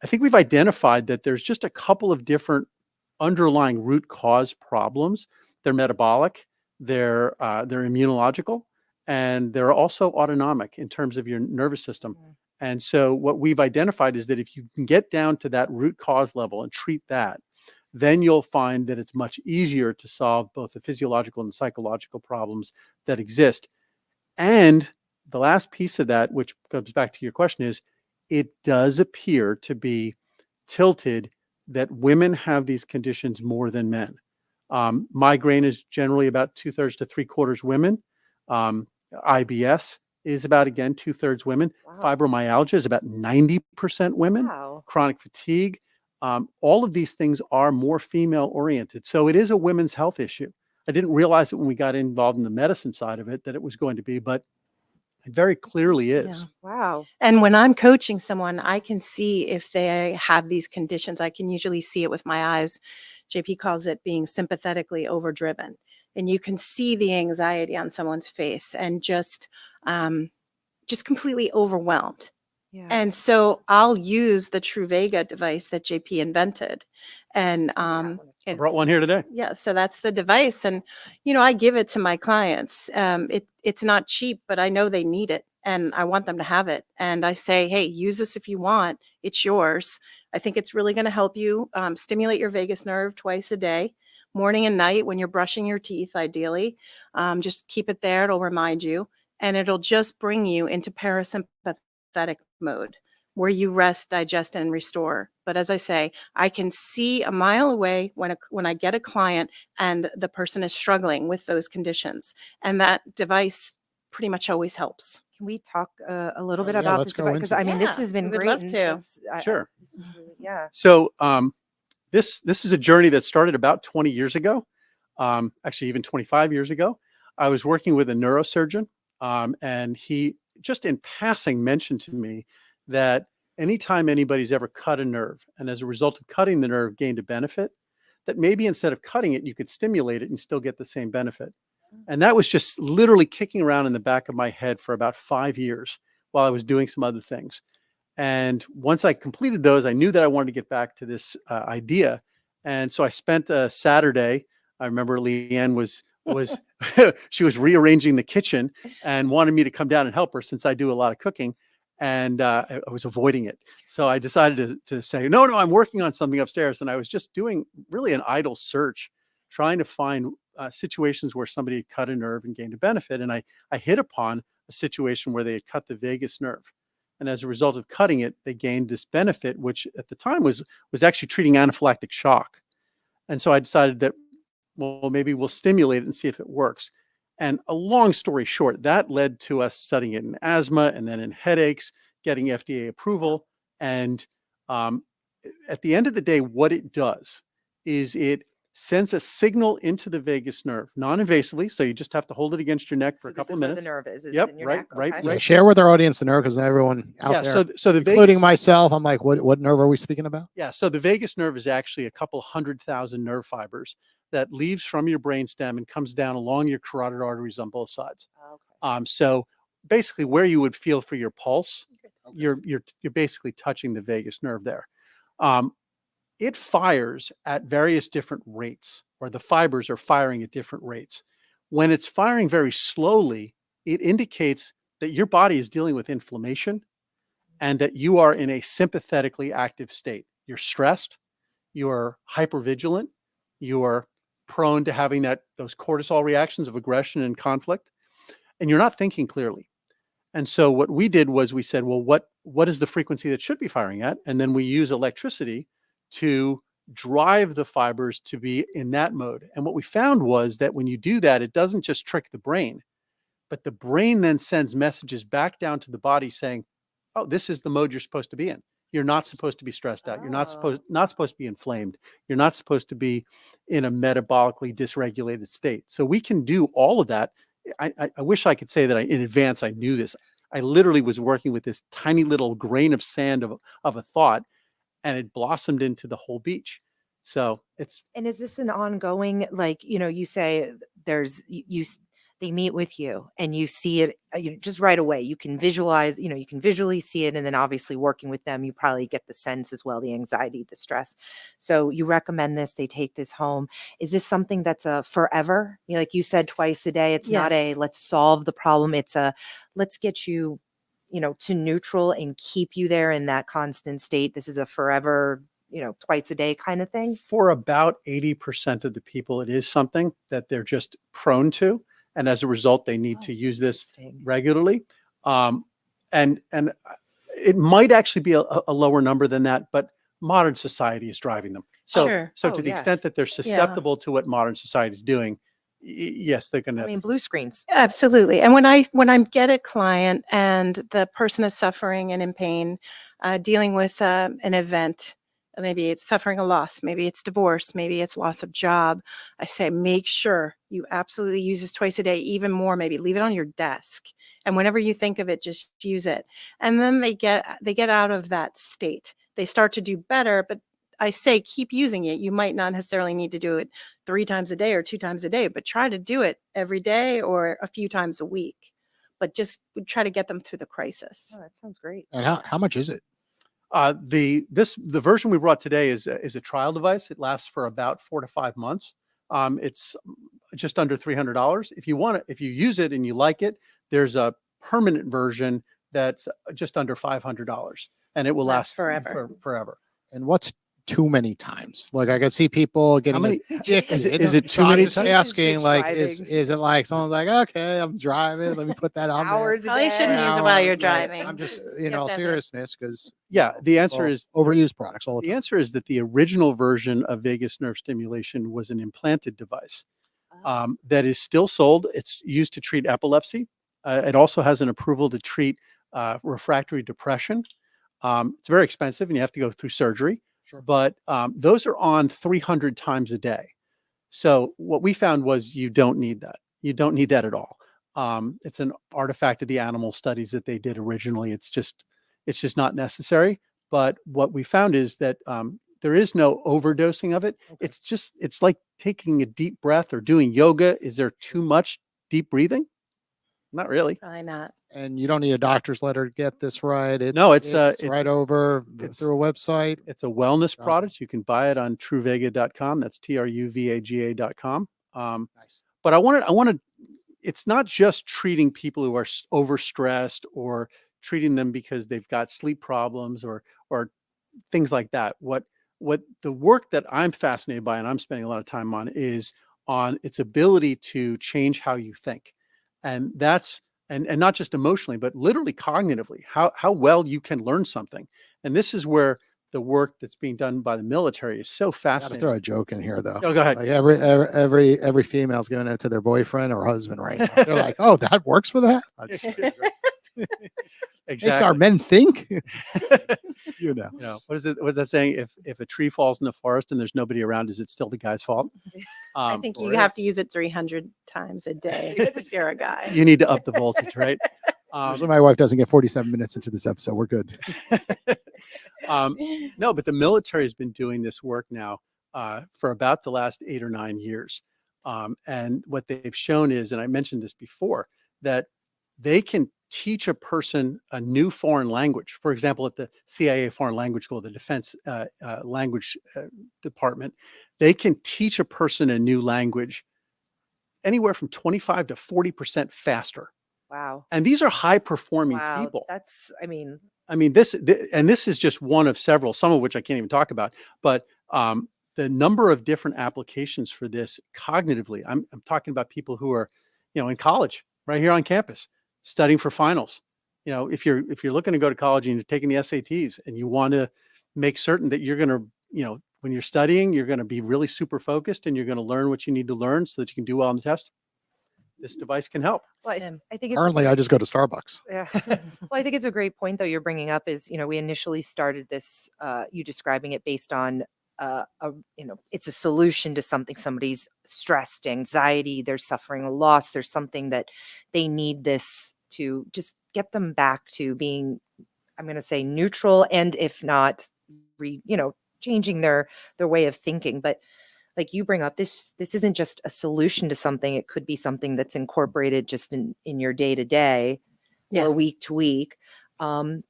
I think we've identified that there's just a couple of different underlying root cause problems. They're metabolic, they're immunological, and they're also autonomic in terms of your nervous system. And so what we've identified is that if you can get down to that root cause level and treat that, then you'll find that it's much easier to solve both the physiological and the psychological problems that exist. And the last piece of that, which comes back to your question, is it does appear to be tilted that women have these conditions more than men. Migraine is generally about 2/3 to 3/4 women. IBS is about, again, 2/3 women. Wow. Fibromyalgia is about 90% women. Wow. Chronic fatigue. All of these things are more female oriented. So it is a women's health issue. I didn't realize it when we got involved in the medicine side of it that it was going to be, but It very clearly is. Yeah. Wow. And when I'm coaching someone, I can see if they have these conditions. I can usually see it with my eyes. JP calls it being sympathetically overdriven. And you can see the anxiety on someone's face and just completely overwhelmed. Yeah. And so I'll use the Truvaga device that JP invented. And I brought one here today. yeah, so that's the device. And, I give it to my clients. It's not cheap, but I know they need it and I want them to have it. And I say, hey, use this if you want. It's yours. I think it's really going to help you stimulate your vagus nerve twice a day, morning and night when you're brushing your teeth, ideally. Just keep it there. It'll remind you. And it'll just bring you into parasympathetic mode where you rest, digest, and restore. But as I say, I can see a mile away when I get a client and the person is struggling with those conditions. And that device pretty much always helps. Can we talk a little bit yeah, about let's this go device? Because into I mean, this Yeah, has been we would great. love and to. it's- Sure. this is really, yeah. So this is a journey that started about 20 years ago, actually even 25 years ago. I was working with a neurosurgeon, and he just in passing mentioned to me that anytime anybody's ever cut a nerve, and as a result of cutting the nerve gained a benefit, that maybe instead of cutting it, you could stimulate it and still get the same benefit. And that was just literally kicking around in the back of my head for about 5 years while I was doing some other things. And once I completed those, I knew that I wanted to get back to this idea. And so I spent a Saturday. I remember Leigh Ann was she was rearranging the kitchen and wanted me to come down and help her since I do a lot of cooking. And I was avoiding it. So I decided to say, no, I'm working on something upstairs. And I was just doing really an idle search, trying to find situations where somebody had cut a nerve and gained a benefit. And I hit upon a situation where they had cut the vagus nerve. And as a result of cutting it, they gained this benefit, which at the time was actually treating anaphylactic shock. And so I decided that, well, maybe we'll stimulate it and see if it works. And a long story short, that led to us studying it in asthma and then in headaches, getting FDA approval. And at the end of the day, what it does is it sends a signal into the vagus nerve, non-invasively. So you just have to hold it against your neck for a couple of minutes. Where the nerve is Yep, in your right, neck? right, Okay. Yeah, share with our audience the nerve because everyone out there, so the including vagus, myself, I'm like, what nerve are we speaking about? yeah, so the vagus nerve is actually a couple 100,000 nerve fibers that leaves from your brainstem and comes down along your carotid arteries on both sides. Okay. So basically, where you would feel for your pulse, Okay. you're basically touching the vagus nerve there. It fires at various different rates, or the fibers are firing at different rates. When it's firing very slowly, it indicates that your body is dealing with inflammation and that you are in a sympathetically active state. You're stressed, you're hypervigilant, you're prone to having those cortisol reactions of aggression and conflict, and you're not thinking clearly. And so what we did was we said, well, what is the frequency that should be firing at? And then we use electricity to drive the fibers to be in that mode. And what we found was that when you do that, it doesn't just trick the brain, but the brain then sends messages back down to the body saying, oh, this is the mode you're supposed to be in. You're not supposed to be stressed out. You're not supposed to be inflamed. You're not supposed to be in a metabolically dysregulated state. So we can do all of that. I wish I could say that in advance I knew this. I literally was working with this tiny little grain of sand of a thought, and it blossomed into the whole beach. So And is this an ongoing, like, you say they meet with you and you see it just right away. You can visualize, you can visually see it. And then obviously working with them, you probably get the sense as well, the anxiety, the stress. So you recommend this, they take this home. Is this something that's a forever? Like you said, twice a day. It's not a Yes. let's solve the problem. It's a let's get you, to neutral and keep you there in that constant state. This is a forever, twice a day kind of thing. for about 80% of the people, it is something that they're just prone to. And as a result, they need to use this Interesting. regularly. And it might actually be a lower number than that, but modern society is driving them. So, Sure. so Oh, to the yeah. extent that they're susceptible to what modern society is doing, yes, they're going I to. mean, blue screens. Absolutely. And when I get a client and the person is suffering and in pain, dealing with an event, maybe it's suffering a loss, maybe it's divorce, maybe it's loss of job. I say, make sure you absolutely use this twice a day, even more, maybe leave it on your desk. And whenever you think of it, just use it. And then they get out of that state. They start to do better, but I say, keep using it. You might not necessarily need to do it 3 times a day or 2 times a day, but try to do it every day or a few times a week. But just try to get them through the crisis. Oh, that sounds great. And how much is it? The version we brought today is a trial device. It lasts for about 4 to 5 months. It's just under $300. If you use it and you like it, there's a permanent version that's just under $500, and it will last forever. Forever. And what's too many times? Like I could see people getting many- addicted. is it too So I'm many just times? asking, Just like, driving. is it like someone's like, okay, I'm driving, let me put that on Hours a Probably day. shouldn't use it while you're Like, driving. I'm just, You in have all to have it. seriousness, because Yeah, the answer is overused products all the the time. answer is that the original version of vagus nerve stimulation was an implanted device that is still sold. It's used to treat epilepsy. It also has an approval to treat refractory depression. It's very expensive, and you have to go through surgery. Sure. But those are on 300 times a day. So what we found was you don't need that. You don't need that at all. It's an artifact of the animal studies that they did originally. It's just not necessary. But what we found is that there is no overdosing of it. Okay. It's like taking a deep breath or doing yoga. Is there too much deep breathing? Not really. Probably not. And you don't need a doctor's letter to get this right. It's It's right over it's- through a website. It's a wellness Okay. product. You can buy it on truvega.com. That's TRUVAGA.com. Nice. But I want to, it's not just treating people who are overstressed or treating them because they've got sleep problems or things like that. What the work that I'm fascinated by and I'm spending a lot of time on is on its ability to change how you think. And that's, and not just emotionally, but literally cognitively, how well you can learn something. And this is where the work that's being done by the military is so I got to fascinating. throw a joke in here though. Oh, go ahead. Like every female's giving it to their boyfriend or husband right now. They're like, oh, that works for that. Makes our men think. You know. You know, what is it? What's that saying? If a tree falls in the forest and there's nobody around, is it still the guy's fault? I think you or have is. to use it 300 times a day if you're a guy. You need to up the voltage, right? Usually my wife doesn't get 47 minutes into this episode. We're good. No, but the military has been doing this work now for about the last 8 or 9 years. And what they've shown is, and I mentioned this before, that they can teach a person a new foreign language. For example, at the CIA Foreign Language School, the Defense Language Department, they can teach a person a new language anywhere from 25 to 40% faster. Wow. And these are high performing Wow. people. That's, I mean, This is just one of several, some of which I can't even talk about, but the number of different applications for this cognitively, I'm talking about people who are, in college right here on campus studying for finals. If you're looking to go to college and you're taking the SATs and you want to make certain that you're going to, when you're studying, you're going to be really super focused and you're going to learn what you need to learn so that you can do well on the test. This device can help. well, Stim. I think it's Currently, I just go to Starbucks. yeah. Well, I think it's a great point though you're bringing up is, we initially started this, you describing it based on, it's a solution to something. Somebody's stressed, anxiety, they're suffering a loss. There's something that they need this to just get them back to being, I'm going to say neutral. And if not, changing their way of thinking. But like you bring up, this isn't just a solution to something. It could be something that's incorporated just in your day to day or week to week,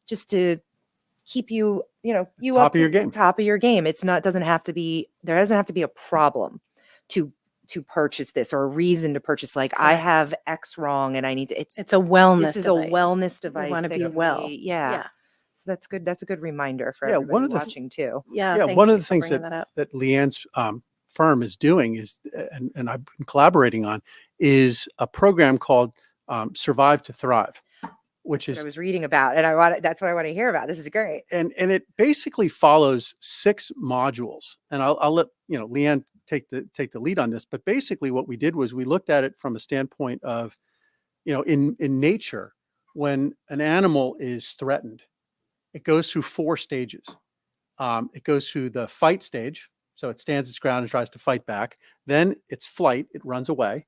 just to keep you, you Top up of your to game. top of your game. It's not, there doesn't have to be a problem to purchase this or a reason to purchase. Like I Correct. have X wrong and I need to, It's a wellness this is device. a wellness device. You want to that be can well. yeah. So that's good. That's a good reminder for Yeah, everybody one of the watching too. Yeah. Yeah, thank one of you the for things bringing that up. that Leigh Ann's firm is doing is, and I've been collaborating on, is a program called Survive to Thrive, which That's what I is, was reading about, and that's what I want to hear about. This is great. and it basically follows 6 modules. And I'll let Leigh Ann take the lead on this. But basically, what we did was we looked at it from a standpoint of, in nature, when an animal is threatened, it goes through 4 stages. It goes through the fight stage. So it stands its ground and tries to fight back. Then it's flight. It runs away.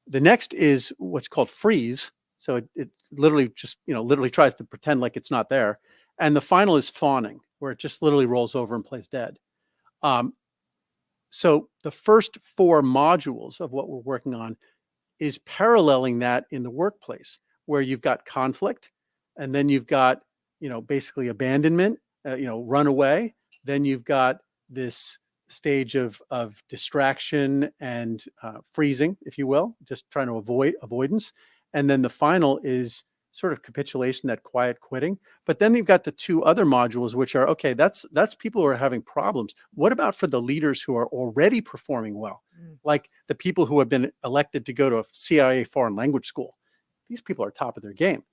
The next is what's called freeze. So it literally just, literally tries to pretend like it's not there. And the final is fawning, where it just literally rolls over and plays dead. So the first 4 modules of what we're working on is paralleling that in the workplace, where you've got conflict, and then you've got, basically abandonment, run away. Then you've got this stage of distraction and freezing, if you will, just trying to avoid avoidance. And then the final is sort of capitulation, that quiet quitting. But then you've got the 2 other modules, which are, okay, that's people who are having problems. What about for the leaders who are already performing well? Like the people who have been elected to go to a CIA foreign language school? These people are top of their game.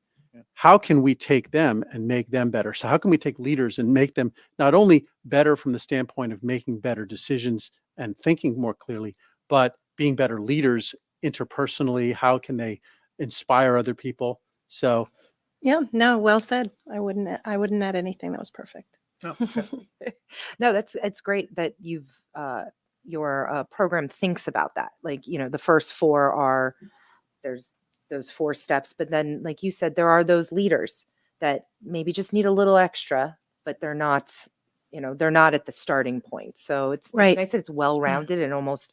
How can we take them and make them better? So how can we take leaders and make them not only better from the standpoint of making better decisions and thinking more clearly, but being better leaders interpersonally? How can they inspire other people? So, Yeah, no, well said. I wouldn't add anything. That was perfect. oh, okay. No, it's great that your program thinks about that. Like, the first 4 are, there's those 4 steps, but then, like you said, there are those leaders that maybe just need a little extra, but they're not at the starting point. So it's Right. nice that it's well-rounded and almost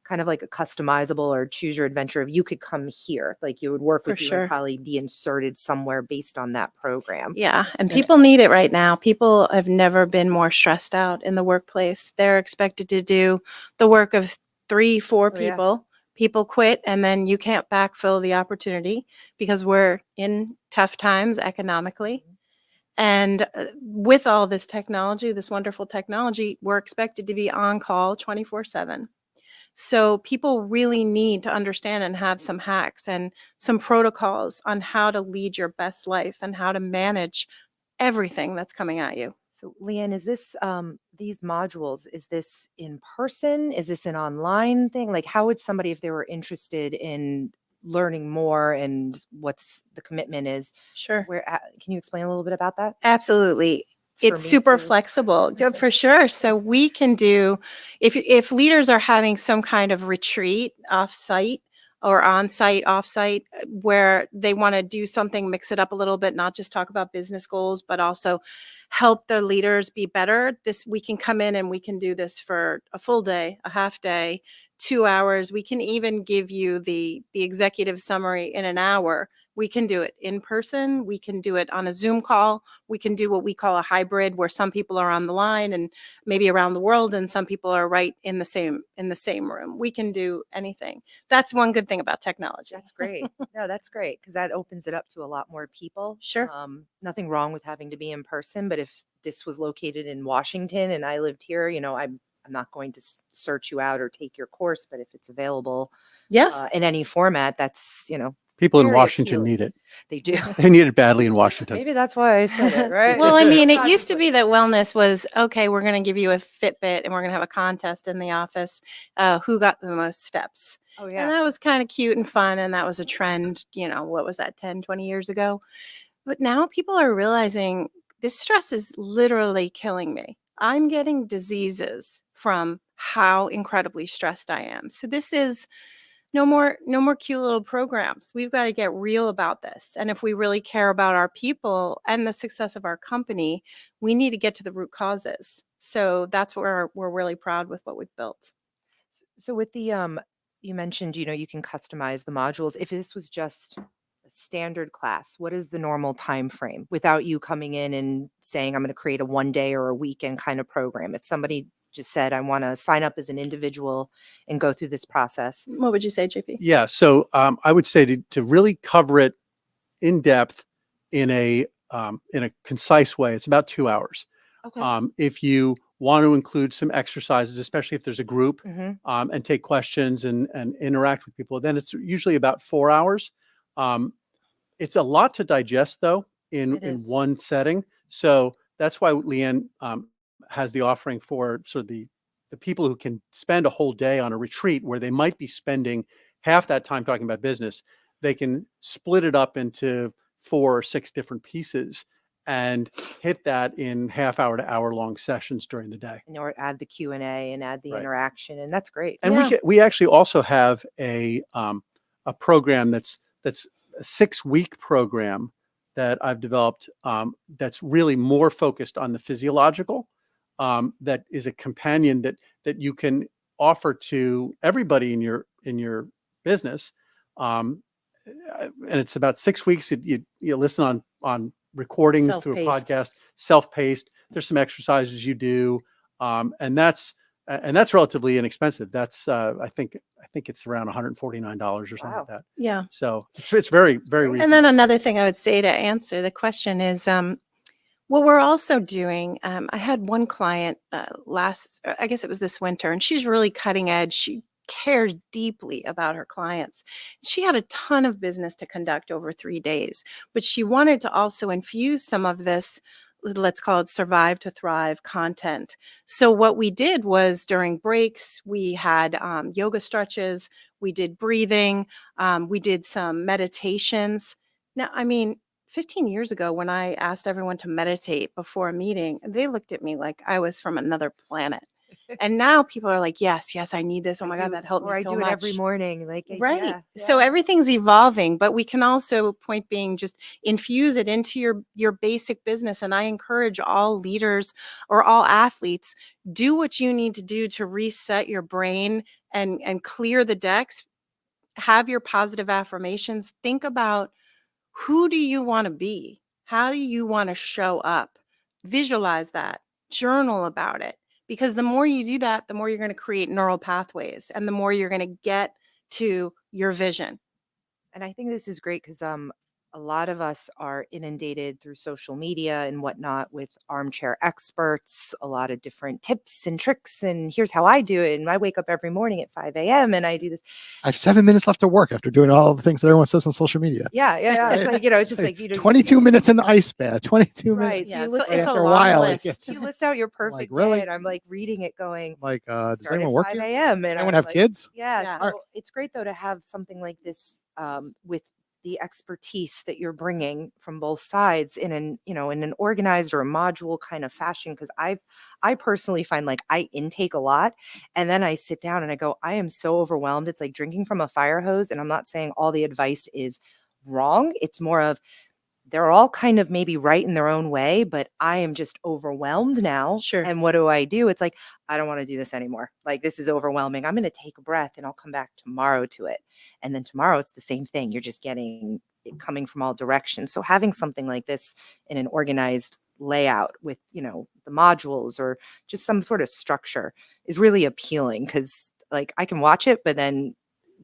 kind of like a customizable or choose your adventure. If you could come here, like you would work For with you sure. and probably be inserted somewhere based on that program. Yeah, and people need it right now. People have never been more stressed out in the workplace. They're expected to do the work of 3, 4 Oh, yeah. people. People quit, and then you can't backfill the opportunity because we're in tough times economically. And with all this technology, this wonderful technology, we're expected to be on call 24/7. So people really need to understand and have some hacks and some protocols on how to lead your best life and how to manage everything that's coming at you. So, Leigh Ann, is this these modules, is this in person? Is this an online thing? Like, how would somebody, if they were interested in learning more and what's the commitment is, Sure. can you explain a little bit about that? Absolutely. For It's me super too. flexible. Yeah, for sure. So we can do, if leaders are having some kind of retreat off-site or on-site, off-site, where they want to do something, mix it up a little bit, not just talk about business goals, but also help the leaders be better. We can come in and we can do this for a full day, a half day, 2 hours. We can even give you the executive summary in an hour. We can do it in person. We can do it on a Zoom call. We can do what we call a hybrid, where some people are on the line and maybe around the world, and some people are right in the same room. We can do anything. That's one good thing about technology. That's great. No, that's great, because that opens it up to a lot more people. Sure. Nothing wrong with having to be in person, but if this was located in Washington and I lived here, I'm not going to search you out or take your course, but if it's available Yes. in any format, that's, People in very Washington appealing. need it. They do. They need it badly in Washington. Maybe that's why I said it, right? Well, I mean, it used to be that wellness was, okay, we're going to give you a Fitbit and we're going to have a contest in the office. Who got the most steps? Oh, And yeah. that was kind of cute and fun. And that was a trend, what was that, 10, 20 years ago? But now people are realizing this stress is literally killing me. I'm getting diseases from how incredibly stressed I am. So this is no more cute little programs. We've got to get real about this. And if we really care about our people and the success of our company, we need to get to the root causes. So that's where we're really proud with what we've built. So with the you mentioned, you can customize the modules. If this was just a standard class, what is the normal time frame without you coming in and saying, I'm going to create a 1 day or a weekend kind of program? If somebody just said, I want to sign up as an individual and go through this process. What would you say, JP? Yeah. So I would say to really cover it in depth in a concise way, it's about 2 hours. Okay. If you want to include some exercises, especially if there's a group, and take questions and interact with people, then it's usually about 4 hours. It's a lot to digest, though, in one setting. So that's why Leigh Ann has the offering for sort of the people who can spend a whole day on a retreat where they might be spending half that time talking about business. They can split it up into 4 or 6 different pieces and hit that in half-hour to hour-long sessions during the day. Or add the Q&A and add the Right. interaction, and that's great. And Yeah. we actually also have a program that's a 6-week program that I've developed that's really more focused on the physiological. That is a companion that you can offer to everybody in your business. And it's about 6 weeks. You listen on recordings through a Self-paced. podcast, self-paced. There's some exercises you do, and that's relatively inexpensive. That's I think it's around $149 or something Wow. like that. Yeah. So it's very very great. reasonable. And then another thing I would say to answer the question is what we're also doing. I had one client I guess it was this winter, and she's really cutting edge. She cares deeply about her clients. She had a ton of business to conduct over 3 days, but she wanted to also infuse some of this, let's call it survive to thrive content. So what we did was during breaks, we had yoga stretches, we did breathing, we did some meditations. Now, I mean, 15 years ago, when I asked everyone to meditate before a meeting, they looked at me like I was from another planet. And now people are like, yes, I need this. Oh my God, that helped me Or I so do much. it every morning. Like, Right. yeah, So yeah. everything's evolving, but we can also, point being, just infuse it into your basic business. And I encourage all leaders or all athletes, do what you need to do to reset your brain and clear the decks. Have your positive affirmations. Think about, who do you want to be? How do you want to show up? Visualize that, journal about it. Because the more you do that, the more you're going to create neural pathways and the more you're going to get to your vision. And I think this is great because a lot of us are inundated through social media and whatnot with armchair experts, a lot of different tips and tricks. And here's how I do it. And I wake up every morning at 5 a.m. and I do this. I have 7 minutes left to work after doing all the things that everyone says on social media. Yeah. It's Right. like, it's just like, 22 minutes in the ice bath, 22 Right. minutes. So Yeah, you it's list a after a long while, list. you list out your perfect really? day, and I'm like reading it going, Like, does start anyone at work 5 here? a.m. Does And anyone I'm have like, kids? Yeah. Yeah. So it's great though to have something like this with the expertise that you're bringing from both sides in an organized or a module kind of fashion. Because I personally find like I intake a lot, and then I sit down and I go, I am so overwhelmed. It's like drinking from a fire hose. And I'm not saying all the advice is wrong. It's more of, they're all kind of maybe right in their own way, but I am just overwhelmed now. Sure. And what do? It's like, I don't want to do this anymore. Like, this is overwhelming. I'm going to take a breath and I'll come back tomorrow to it. And then tomorrow it's the same thing. You're just getting it coming from all directions. So having something like this in an organized layout with, the modules or just some sort of structure is really appealing, because like I can watch it, but then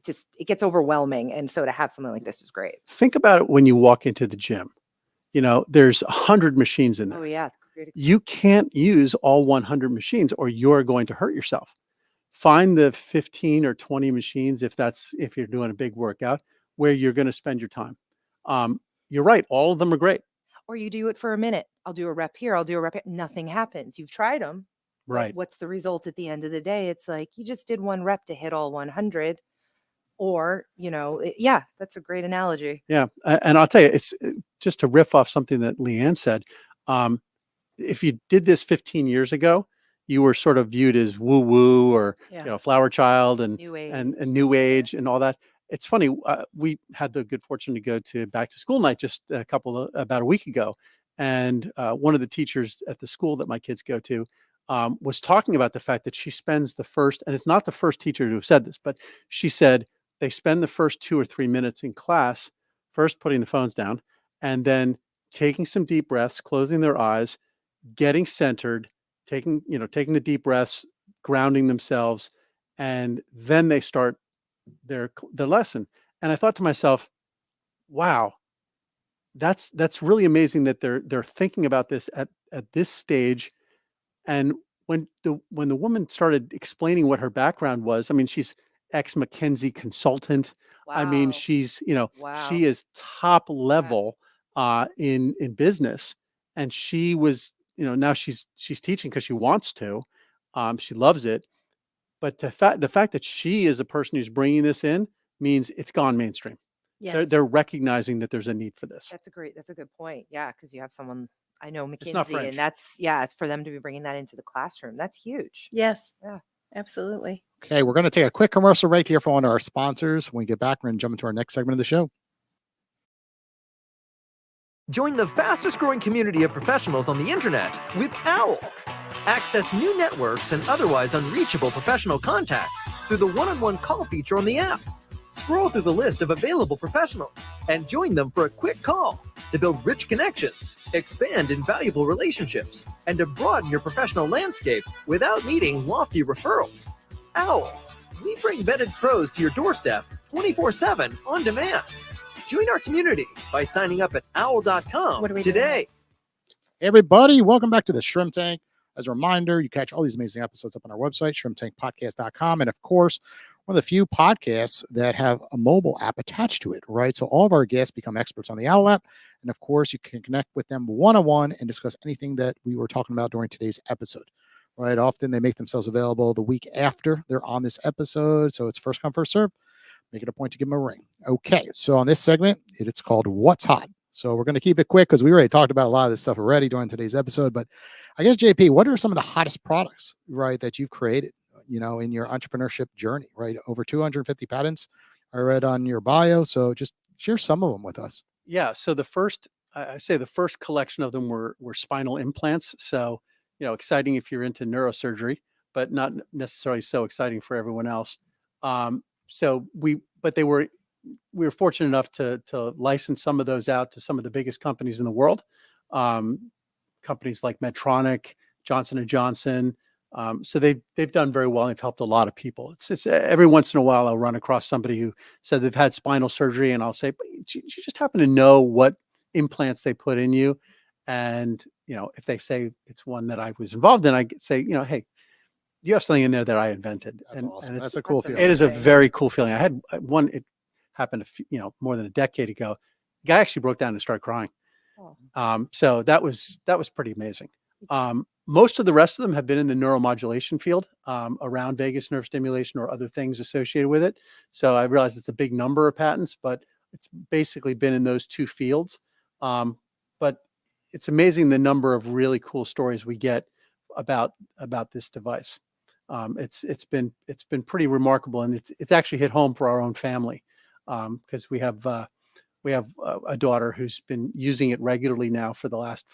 just it gets overwhelming. And so to have something like this is great. Think about it when you walk into the gym. There's 100 machines in there. Oh yeah. Great. You can't use all 100 machines or you're going to hurt yourself. Find the 15 or 20 machines, if you're doing a big workout, where you're going to spend your time. You're right. All of them are great. Or you do it for a minute. I'll do a rep here. I'll do a rep here. Nothing happens. You've tried them. Right. What's the result at the end of the day? It's like you just did one rep to hit all 100. Or, that's a great analogy. Yeah. And I'll tell you, it's just to riff off something that Leigh Ann said. If you did this 15 years ago, you were sort of viewed as woo woo or, flower child and New age. and new age and all that. It's funny. We had the good fortune to go to back to school night just about a week ago. And one of the teachers at the school that my kids go to was talking about the fact that she spends the first, and it's not the first teacher to have said this, but she said they spend the first 2 or 3 minutes in class, first putting the phones down and then taking some deep breaths, closing their eyes, getting centered, taking the deep breaths, grounding themselves, and then they start their lesson. And I thought to myself, wow, that's really amazing that they're thinking about this at this stage. And when the woman started explaining what her background was, I mean, she's ex McKinsey consultant. I mean, Wow. she's Wow. she is top level in business, and she was now she's teaching because she wants to, she loves it. But the fact that she is a person who's bringing this in means it's gone mainstream. Yes. They're recognizing that there's a need for this. That's a good point. Yeah. Because you have someone I know It's not McKinsey, French. and that's, yeah, it's for them to be bringing that into the classroom. That's huge. Yes. Yeah. Absolutely. Okay, we're going to take a quick commercial break here for one of our sponsors. When we get back, we're going to jump into our next segment of the show. Join the fastest growing community of professionals on the internet with OWL. Access new networks and otherwise unreachable professional contacts through the one-on-one call feature on the app. Scroll through the list of available professionals and join them for a quick call to build rich connections, expand invaluable relationships, and to broaden your professional landscape without needing lofty referrals. OWL. We bring vetted pros to your doorstep 24/7 on demand. Join our community by signing up at owl.com What are we today. Hey everybody, welcome back to the Shrimp Tank. As a reminder, you catch all these amazing episodes up on our website, shrimptankpodcast.com. And of course, one of the few podcasts that have a mobile app attached to it, right? So all of our guests become experts on the OWL app. And of course, you can connect with them one-on-one and discuss anything that we were talking about during today's episode, right? Often they make themselves available the week after they're on this episode. So it's first come, first serve. Make it a point to give them a ring. Okay, so on this segment, it's called What's Hot. So we're going to keep it quick because we already talked about a lot of this stuff already during today's episode. But I guess, JP, what are some of the hottest products, right, that you've created, in your entrepreneurship journey, right? Over 250 patents I read on your bio. So just share some of them with us. Yeah. So the first collection of them were spinal implants. So, exciting if you're into neurosurgery, but not necessarily so exciting for everyone else. We were fortunate enough to license some of those out to some of the biggest companies in the world, companies like Medtronic, Johnson & Johnson. So they've done very well. And they've helped a lot of people. It's every once in a while I'll run across somebody who said they've had spinal surgery, and I'll say, but you just happen to know what implants they put in you, and if they say it's one that I was involved in, I say, hey, you have something in there that I invented. That's awesome. And That's a cool feeling. It is a very cool feeling. I had one. It happened more than a decade ago. The guy actually broke down and started crying. Oh. So that was pretty amazing. Most of the rest of them have been in the neuromodulation field, around vagus nerve stimulation or other things associated with it. So I realize it's a big number of patents, but it's basically been in those two fields. But it's amazing the number of really cool stories we get about this device. It's been pretty remarkable, and it's actually hit home for our own family, because we have a daughter who's been using it regularly now for the last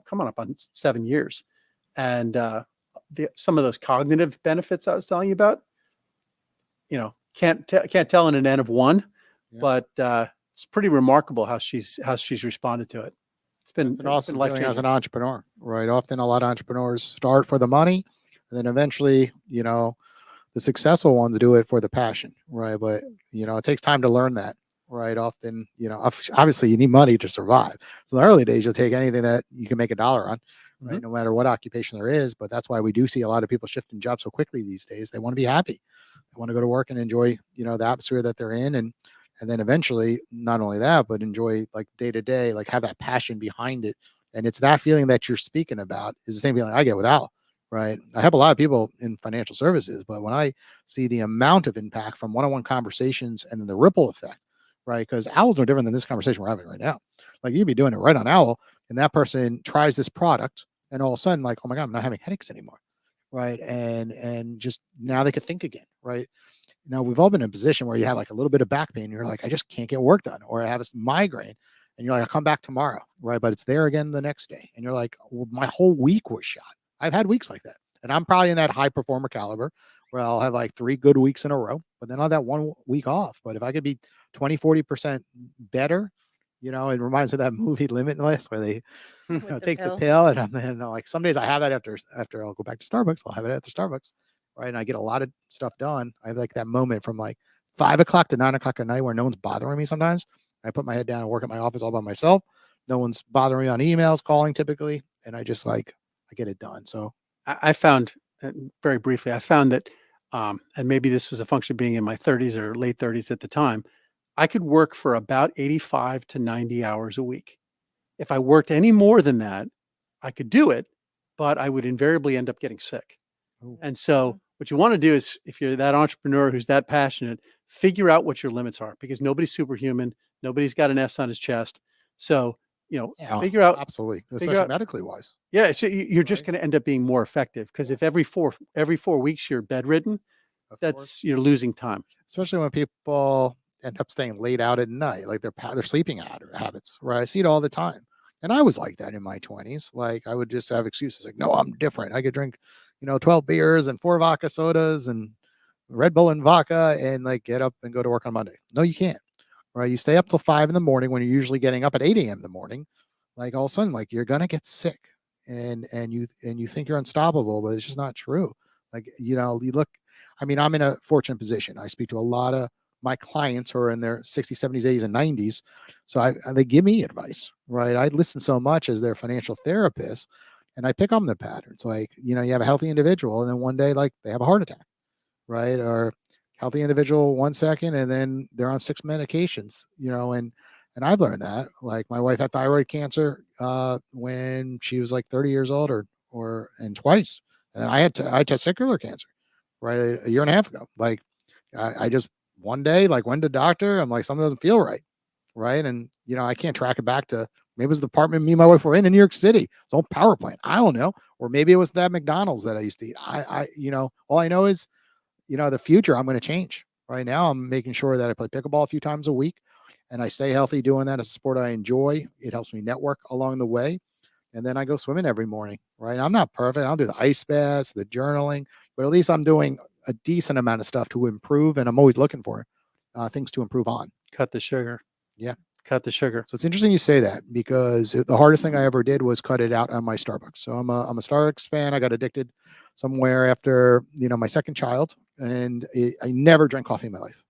coming up on 7 years, and some of those cognitive benefits I was telling you about, can't tell in an N of one, Yeah. but it's pretty remarkable how she's responded to it. It's an awesome feeling as life-changing. an entrepreneur, right? Often a lot of entrepreneurs start for the money, and then eventually, the successful ones do it for the passion, right? But, it takes time to learn that, right? Often, obviously you need money to survive. So in the early days, you'll take anything that you can make a dollar on, right? No matter what occupation there is. But that's why we do see a lot of people shifting jobs so quickly these days. They want to be happy. They want to go to work and enjoy, the atmosphere that they're in. And then eventually, not only that, but enjoy like day to day, like have that passion behind it. And it's that feeling that you're speaking about is the same feeling I get with Al, right? I have a lot of people in financial services, but when I see the amount of impact from one-on-one conversations and then the ripple effect, right? Because Owl's no different than this conversation we're having right now. Like you'd be doing it right on Owl, and that person tries this product, and all of a sudden, like, oh my God, I'm not having headaches anymore, right? And just now they could think again, right? We've all been in a position where you have like a little bit of back pain. You're like, I just can't get work done, or I have a migraine, and you're like, I'll come back tomorrow, right? But it's there again the next day, and you're like, well, my whole week was shot. I've had weeks like that, and I'm probably in that high performer caliber where I'll have like 3 good weeks in a row, but then I'll have that 1 week off. But if I could be 20-40% better, it reminds me of that movie Limitless where they take the pill, and then like some days I have that after I'll go back to Starbucks. I'll have it at the Starbucks, right? And I get a lot of stuff done. I have like that moment from like 5 o'clock to 9 o'clock at night where no one's bothering me sometimes. I put my head down and work at my office all by myself. No one's bothering me on emails, calling typically, and I just I get it done. So I found, very briefly, that, and maybe this was a function of being in my 30s or late 30s at the time, I could work for about 85 to 90 hours a week. If I worked any more than that, I could do it, but I would invariably end up getting sick. Ooh. And so what you want to do is, if you're that entrepreneur who's that passionate, figure out what your limits are, because nobody's superhuman. Nobody's got an S on his chest. So, Yeah, figure out, absolutely, figure especially out, medically wise. yeah, so you're just Right. going to end up being more effective because if every four weeks you're bedridden, Of course. you're losing time. Especially when people end up staying late out at night, like their sleeping habits, right? I see it all the time. And I was like that in my 20s. Like I would just have excuses like, no, I'm different. I could drink, 12 beers and 4 vodka sodas and Red Bull and vodka and like get up and go to work on Monday. No, you can't. Right. You stay up till 5 in the morning when you're usually getting up at 8 a.m. in the morning. Like all of a sudden, like you're gonna get sick and you think you're unstoppable, but it's just not true. Like, you look, I mean, I'm in a fortunate position. I speak to a lot of my clients who are in their 60s, 70s, 80s, and 90s. So they give me advice, right? I listen so much as their financial therapist and I pick on the patterns. Like, you have a healthy individual and then one day, like they have a heart attack, right? Or healthy individual 1 second and then they're on 6 medications, and I've learned that. Like my wife had thyroid cancer when she was like 30 years old and twice. And I had testicular cancer, right? A year and a half ago. Like I just one day, like went to the doctor, I'm like, something doesn't feel right. Right. And I can't track it back to maybe it was the apartment me and my wife were in New York City. It's old power plant. I don't know. Or maybe it was that McDonald's that I used to eat. All I know is the future I'm going to change. Right now, I'm making sure that I play pickleball a few times a week and I stay healthy doing that. It's a sport I enjoy. It helps me network along the way. And then I go swimming every morning, right? I'm not perfect. I don't do the ice baths, the journaling, but at least I'm doing a decent amount of stuff to improve. And I'm always looking for things to improve on. Cut the sugar. Yeah. Cut the sugar. So it's interesting you say that because the hardest thing I ever did was cut it out on my Starbucks. So I'm a Starbucks fan. I got addicted somewhere after, my second child and I never drank coffee in my life.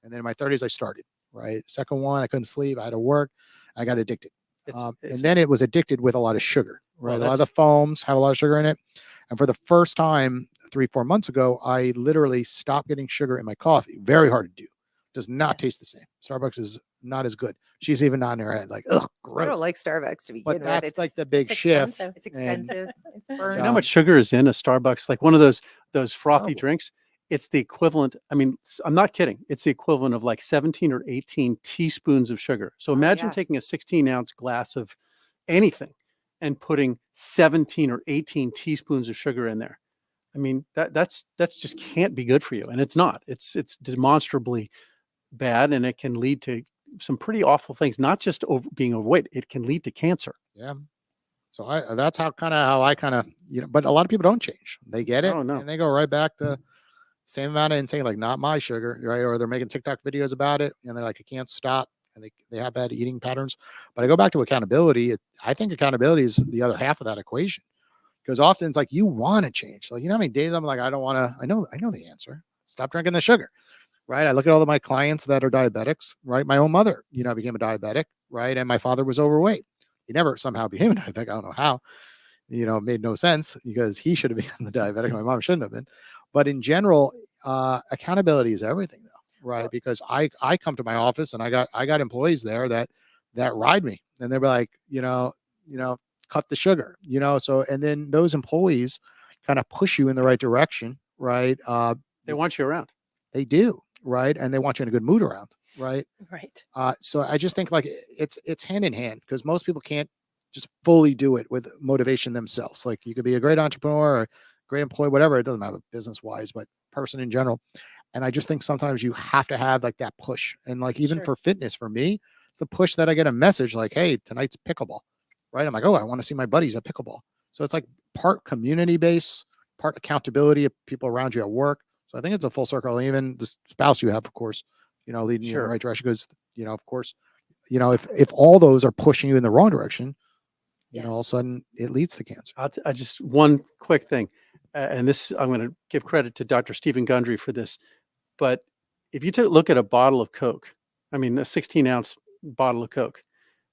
And then in my 30s, I started, right? Second one, I couldn't sleep. I had to work. I got addicted. And then it was addicted with a lot of sugar, right? Well, a lot of the foams have a lot of sugar in it. And for the first time 3-4 months ago, I literally stopped getting sugar in my coffee. Very hard to do. Does not taste the same. Starbucks is not as good. She's even nodding her head like, ugh, gross. I don't like Starbucks to begin with. But that's It's like the big it's shift. expensive. it's expensive. It's You burned. know how much sugar is in a Starbucks? Like one of those frothy Terrible. drinks. It's the equivalent. I mean, I'm not kidding. It's the equivalent of like 17 or 18 teaspoons of sugar. So imagine yeah. taking a 16-ounce glass of anything and putting 17 or 18 teaspoons of sugar in there. I mean, that's just can't be good for you. And it's not. It's demonstrably bad, and it can lead to some pretty awful things, not just being overweight. It can lead to cancer. Yeah. So that's how I but a lot of people don't change. They get it Oh, no. and they go right back to same amount of intake, like not my sugar, right? Or they're making TikTok videos about it and they're like, I can't stop. And they have bad eating patterns. But I go back to accountability. I think accountability is the other half of that equation. Because often it's like you want to change. Like, how many days I'm like, I don't want to, I know the answer. Stop drinking the sugar. Right. I look at all of my clients that are diabetics, right? My own mother, became a diabetic, right? And my father was overweight. He never somehow became a diabetic. I don't know how, it made no sense because he should have been the diabetic. My mom shouldn't have been. But in general, accountability is everything though, right? Because I come to my office and I got employees there that ride me and they're like, cut the sugar, so, and then those employees kind of push you in the right direction, right? They want you around. They do. Right. And they want you in a good mood around. Right. Right. So I just think like it's hand in hand because most people can't just fully do it with motivation themselves. Like you could be a great entrepreneur or great employee, whatever. It doesn't matter business wise, but person in general. And I just think sometimes you have to have like that push. And like even Sure. for fitness, for me, it's the push that I get a message like, hey, tonight's pickleball. Right. I'm like, oh, I want to see my buddies at pickleball. So it's like part community base, part accountability of people around you at work. So I think it's a full circle. Even the spouse you have, of course, leading you in the right direction. Because, of course, if all those are pushing you in the wrong direction, all of a sudden it leads to cancer. I just one quick thing, and this I'm going to give credit to Dr. Stephen Gundry for this. But if you look at a bottle of Coke, I mean a 16-ounce bottle of Coke,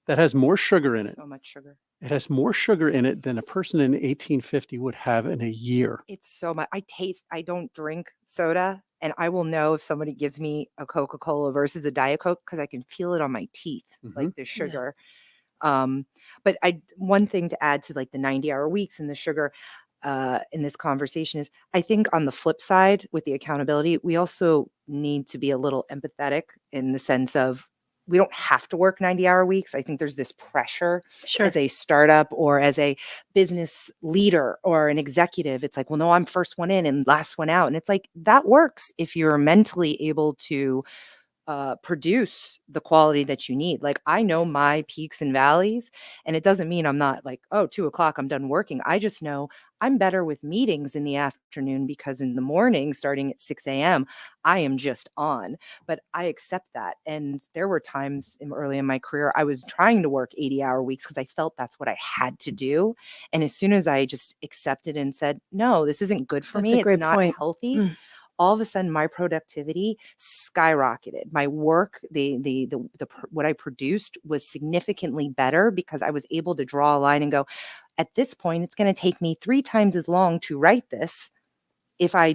that has more sugar in it. So much sugar. It has more sugar in it than a person in 1850 would have in a year. It's so much. I don't drink soda and I will know if somebody gives me a Coca-Cola versus a Diet Coke because I can feel it on my teeth, like the sugar. But one thing to add to like the 90-hour weeks and the sugar in this conversation is I think on the flip side with the accountability, we also need to be a little empathetic in the sense of we don't have to work 90-hour weeks. I think there's this pressure Sure. as a startup or as a business leader or an executive. It's like, well, no, I'm first one in and last one out. And it's like, that works if you're mentally able to produce the quality that you need. Like, I know my peaks and valleys, and it doesn't mean I'm not like, oh, 2 o'clock, I'm done working. I just know I'm better with meetings in the afternoon, because in the morning, starting at 6 a.m., I am just on. But I accept that. And there were times early in my career, I was trying to work 80-hour weeks because I felt that's what I had to do. And as soon as I just accepted and said, no, this isn't good for That's me, a great it's not point. healthy. Mm. All of a sudden, my productivity skyrocketed. My work, what I produced was significantly better, because I was able to draw a line and go, at this point, it's going to take me 3 times as long to write this. If I'll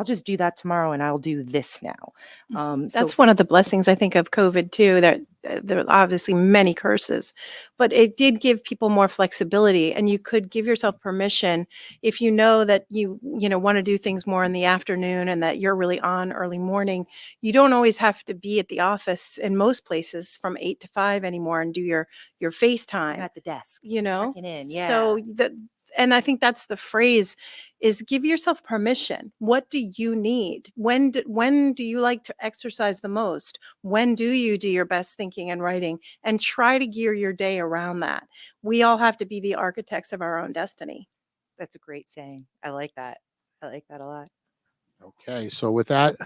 just do that tomorrow and I'll do this now. That's one of the blessings, I think, of COVID too, that there are obviously many curses, but it did give people more flexibility, and you could give yourself permission if you know that you want to do things more in the afternoon and that you're really on early morning. You don't always have to be at the office in most places from 8 to 5 anymore and do your I'm FaceTime, at the desk, checking in. So and I think that's the phrase, is give yourself permission. What do you need? When do you like to exercise the most? When do you do your best thinking and writing? And try to gear your day around that. We all have to be the architects of our own destiny. That's a great saying. I like that. I like that a lot. Okay, so with that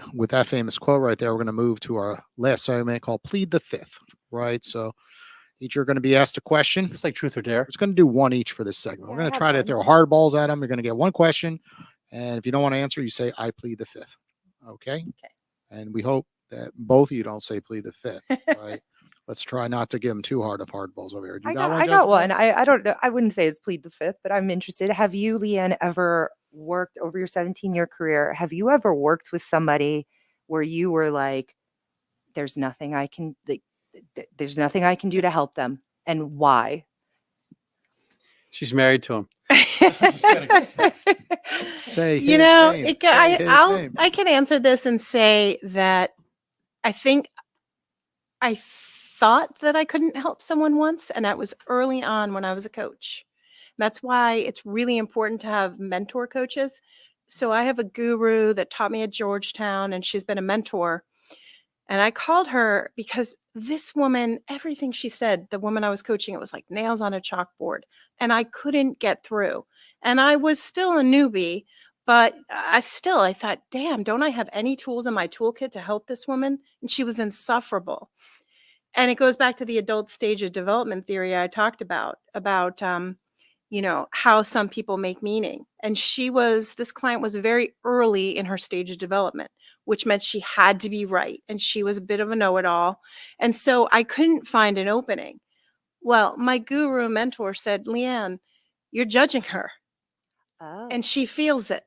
famous quote right there, we're going to move to our last segment called Plead the Fifth, right? So each are going to be asked a question. It's like truth or dare. It's going to do one each for this segment. Yeah, We're going I to have try to one. throw hardballs at them. You're going to get one question, and if you don't want to answer, you say, I plead the fifth. Okay? Okay. And we hope that both of you don't say plead the fifth, right? Let's try not to give them too hard of hardballs over here. Do you got one, I got Jessica? one. I don't know. I wouldn't say it's plead the fifth, but I'm interested. Have you, Leigh Ann, ever worked over your 17-year career? Have you ever worked with somebody where you were like, there's nothing I can there's nothing I can do to help them, and why? She's married to him. Say You his know, name. it, Say his name. I can answer this and say that I think I thought that I couldn't help someone once, and that was early on when I was a coach. That's why it's really important to have mentor coaches. So I have a guru that taught me at Georgetown, and she's been a mentor. And I called her because this woman, everything she said, the woman I was coaching, it was like nails on a chalkboard, and I couldn't get through. And I was still a newbie, but I thought, damn, don't I have any tools in my toolkit to help this woman? And she was insufferable. And it goes back to the adult stage of development theory I talked about how some people make meaning. And this client was very early in her stage of development, which meant she had to be right. And she was a bit of a know-it-all. And so I couldn't find an opening. Well, my guru mentor said, Leigh Ann, you're judging her, and she feels it.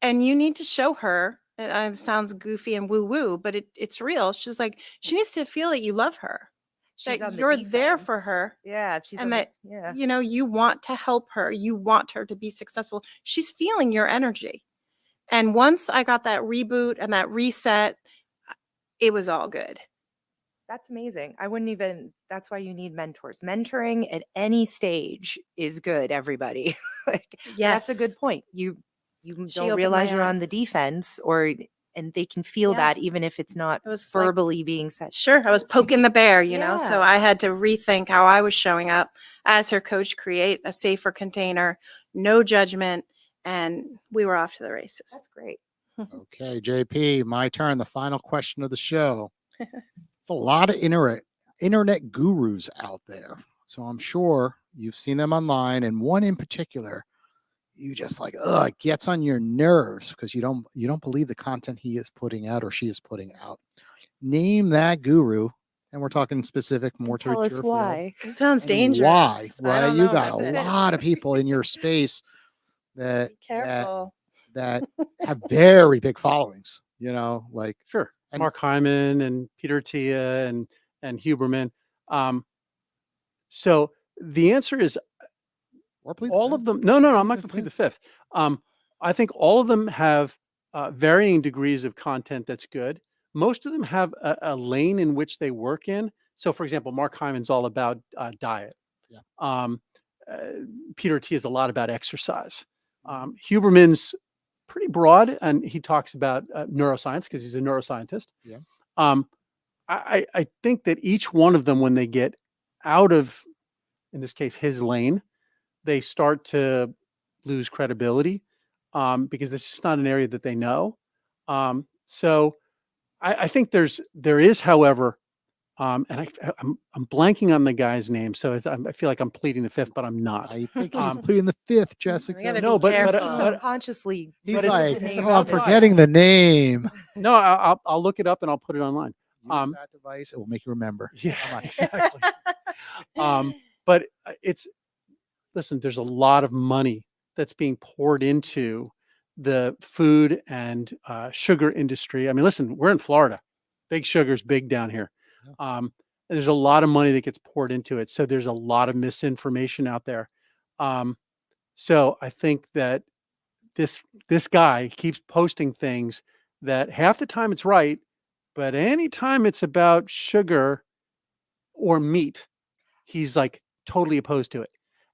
And you need to show her, it sounds goofy and woo-woo, but it's real. She's like, she needs to feel that you love her. She's That on the you're there for defense. her. Yeah, she's And on that, yeah. you want to help her. You want her to be successful. She's feeling your energy. And once I got that reboot and that reset, it was all good. That's amazing. That's why you need mentors. Mentoring at any stage is good, everybody. That's a good Yes. point. You She don't opened realize my you're on the eyes. defense, and they can feel Yeah. that even if it's not It was like, verbally being said. sure, I was poking the bear, so Yeah. I had to rethink how I was showing up as her coach, create a safer container, no judgment, and we were off to the races. That's great. Okay, JP, my turn. The final question of the show. It's a lot of internet gurus out there. So I'm sure you've seen them online, and one in particular, you just like, it gets on your nerves because you don't believe the content he is putting out or she is putting out. Name that guru, and we're talking specific more to Tell us your field. why. It sounds And dangerous. why? I Right? don't You know got about a that. lot of people in your space that Be careful. that have very big followings. Like Sure. And- Mark Hyman and Peter Tia and Huberman. So the answer is or plead all the of them. No, I'm not going to plead the fifth. I think all of them have varying degrees of content that's good, most of them have a lane in which they work in. So, for example, Mark Hyman's all about diet. Yeah. Peter T is a lot about exercise. Huberman's pretty broad, and he talks about neuroscience because he's a neuroscientist. Yeah. I think that each one of them, when they get out of, in this case, his lane, they start to lose credibility because this is not an area that they know. So I think there is, however, and I'm blanking on the guy's name, so I feel like I'm pleading the fifth, but I'm not. I think he's pleading the fifth, Jessica. gotta No, be but He careful. subconsciously. He's puts like, the name oh, I'm out there. forgetting the name. No, I'll look it up and I'll put it online. Use that device; it will make you remember. Yeah, Come on. exactly. But listen, there's a lot of money that's being poured into the food and sugar industry. I mean, listen, we're in Florida. Big sugar's big down here. Yeah. There's a lot of money that gets poured into it. So there's a lot of misinformation out there. So I think that this guy keeps posting things that half the time it's right, but anytime it's about sugar or meat, he's like totally opposed to it.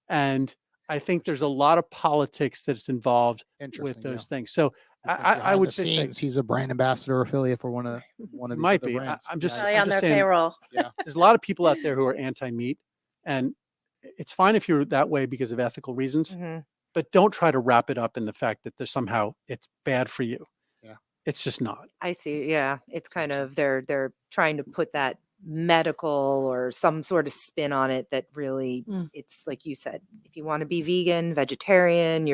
And I think there's a lot of politics that's involved with those things. So I would say he's a brand ambassador affiliate for one of these might other be. brands. I'm just Probably on their saying, payroll. Yeah. there's a lot of people out there who are anti-meat, and it's fine if you're that way because of ethical reasons, but don't try to wrap it up in the fact that there's somehow it's bad for you. Yeah. It's just not. I see. Yeah. It's kind of, they're trying to put that medical or some sort of spin on it that really, it's like you said, if you want to be vegan, vegetarian,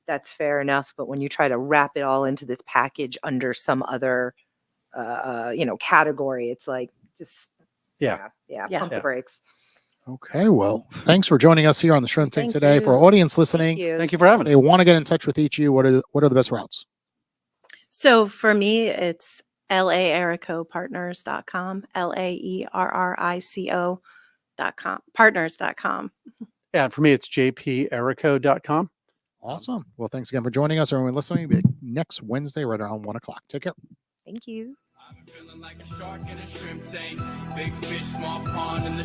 that's fair enough. But when you try to wrap it all into this package under some other, category, it's like, just, Yeah. pump the brakes. Okay, well, thanks for joining us here on the Shrimp Tank Thank today. For our you. audience listening, Thank you for having they us. want to get in touch with each of you. What are the best routes? So for me, it's LAeRRICOpartners.com, LAERRICO.com, partners.com. Yeah, and for me, it's jperrico.com. Awesome. Well, thanks again for joining us. Everyone listening, we'll be next Wednesday right around 1 o'clock. Take care. Thank you. I've been feeling like a shark in a shrimp tank. Big fish, small pond in the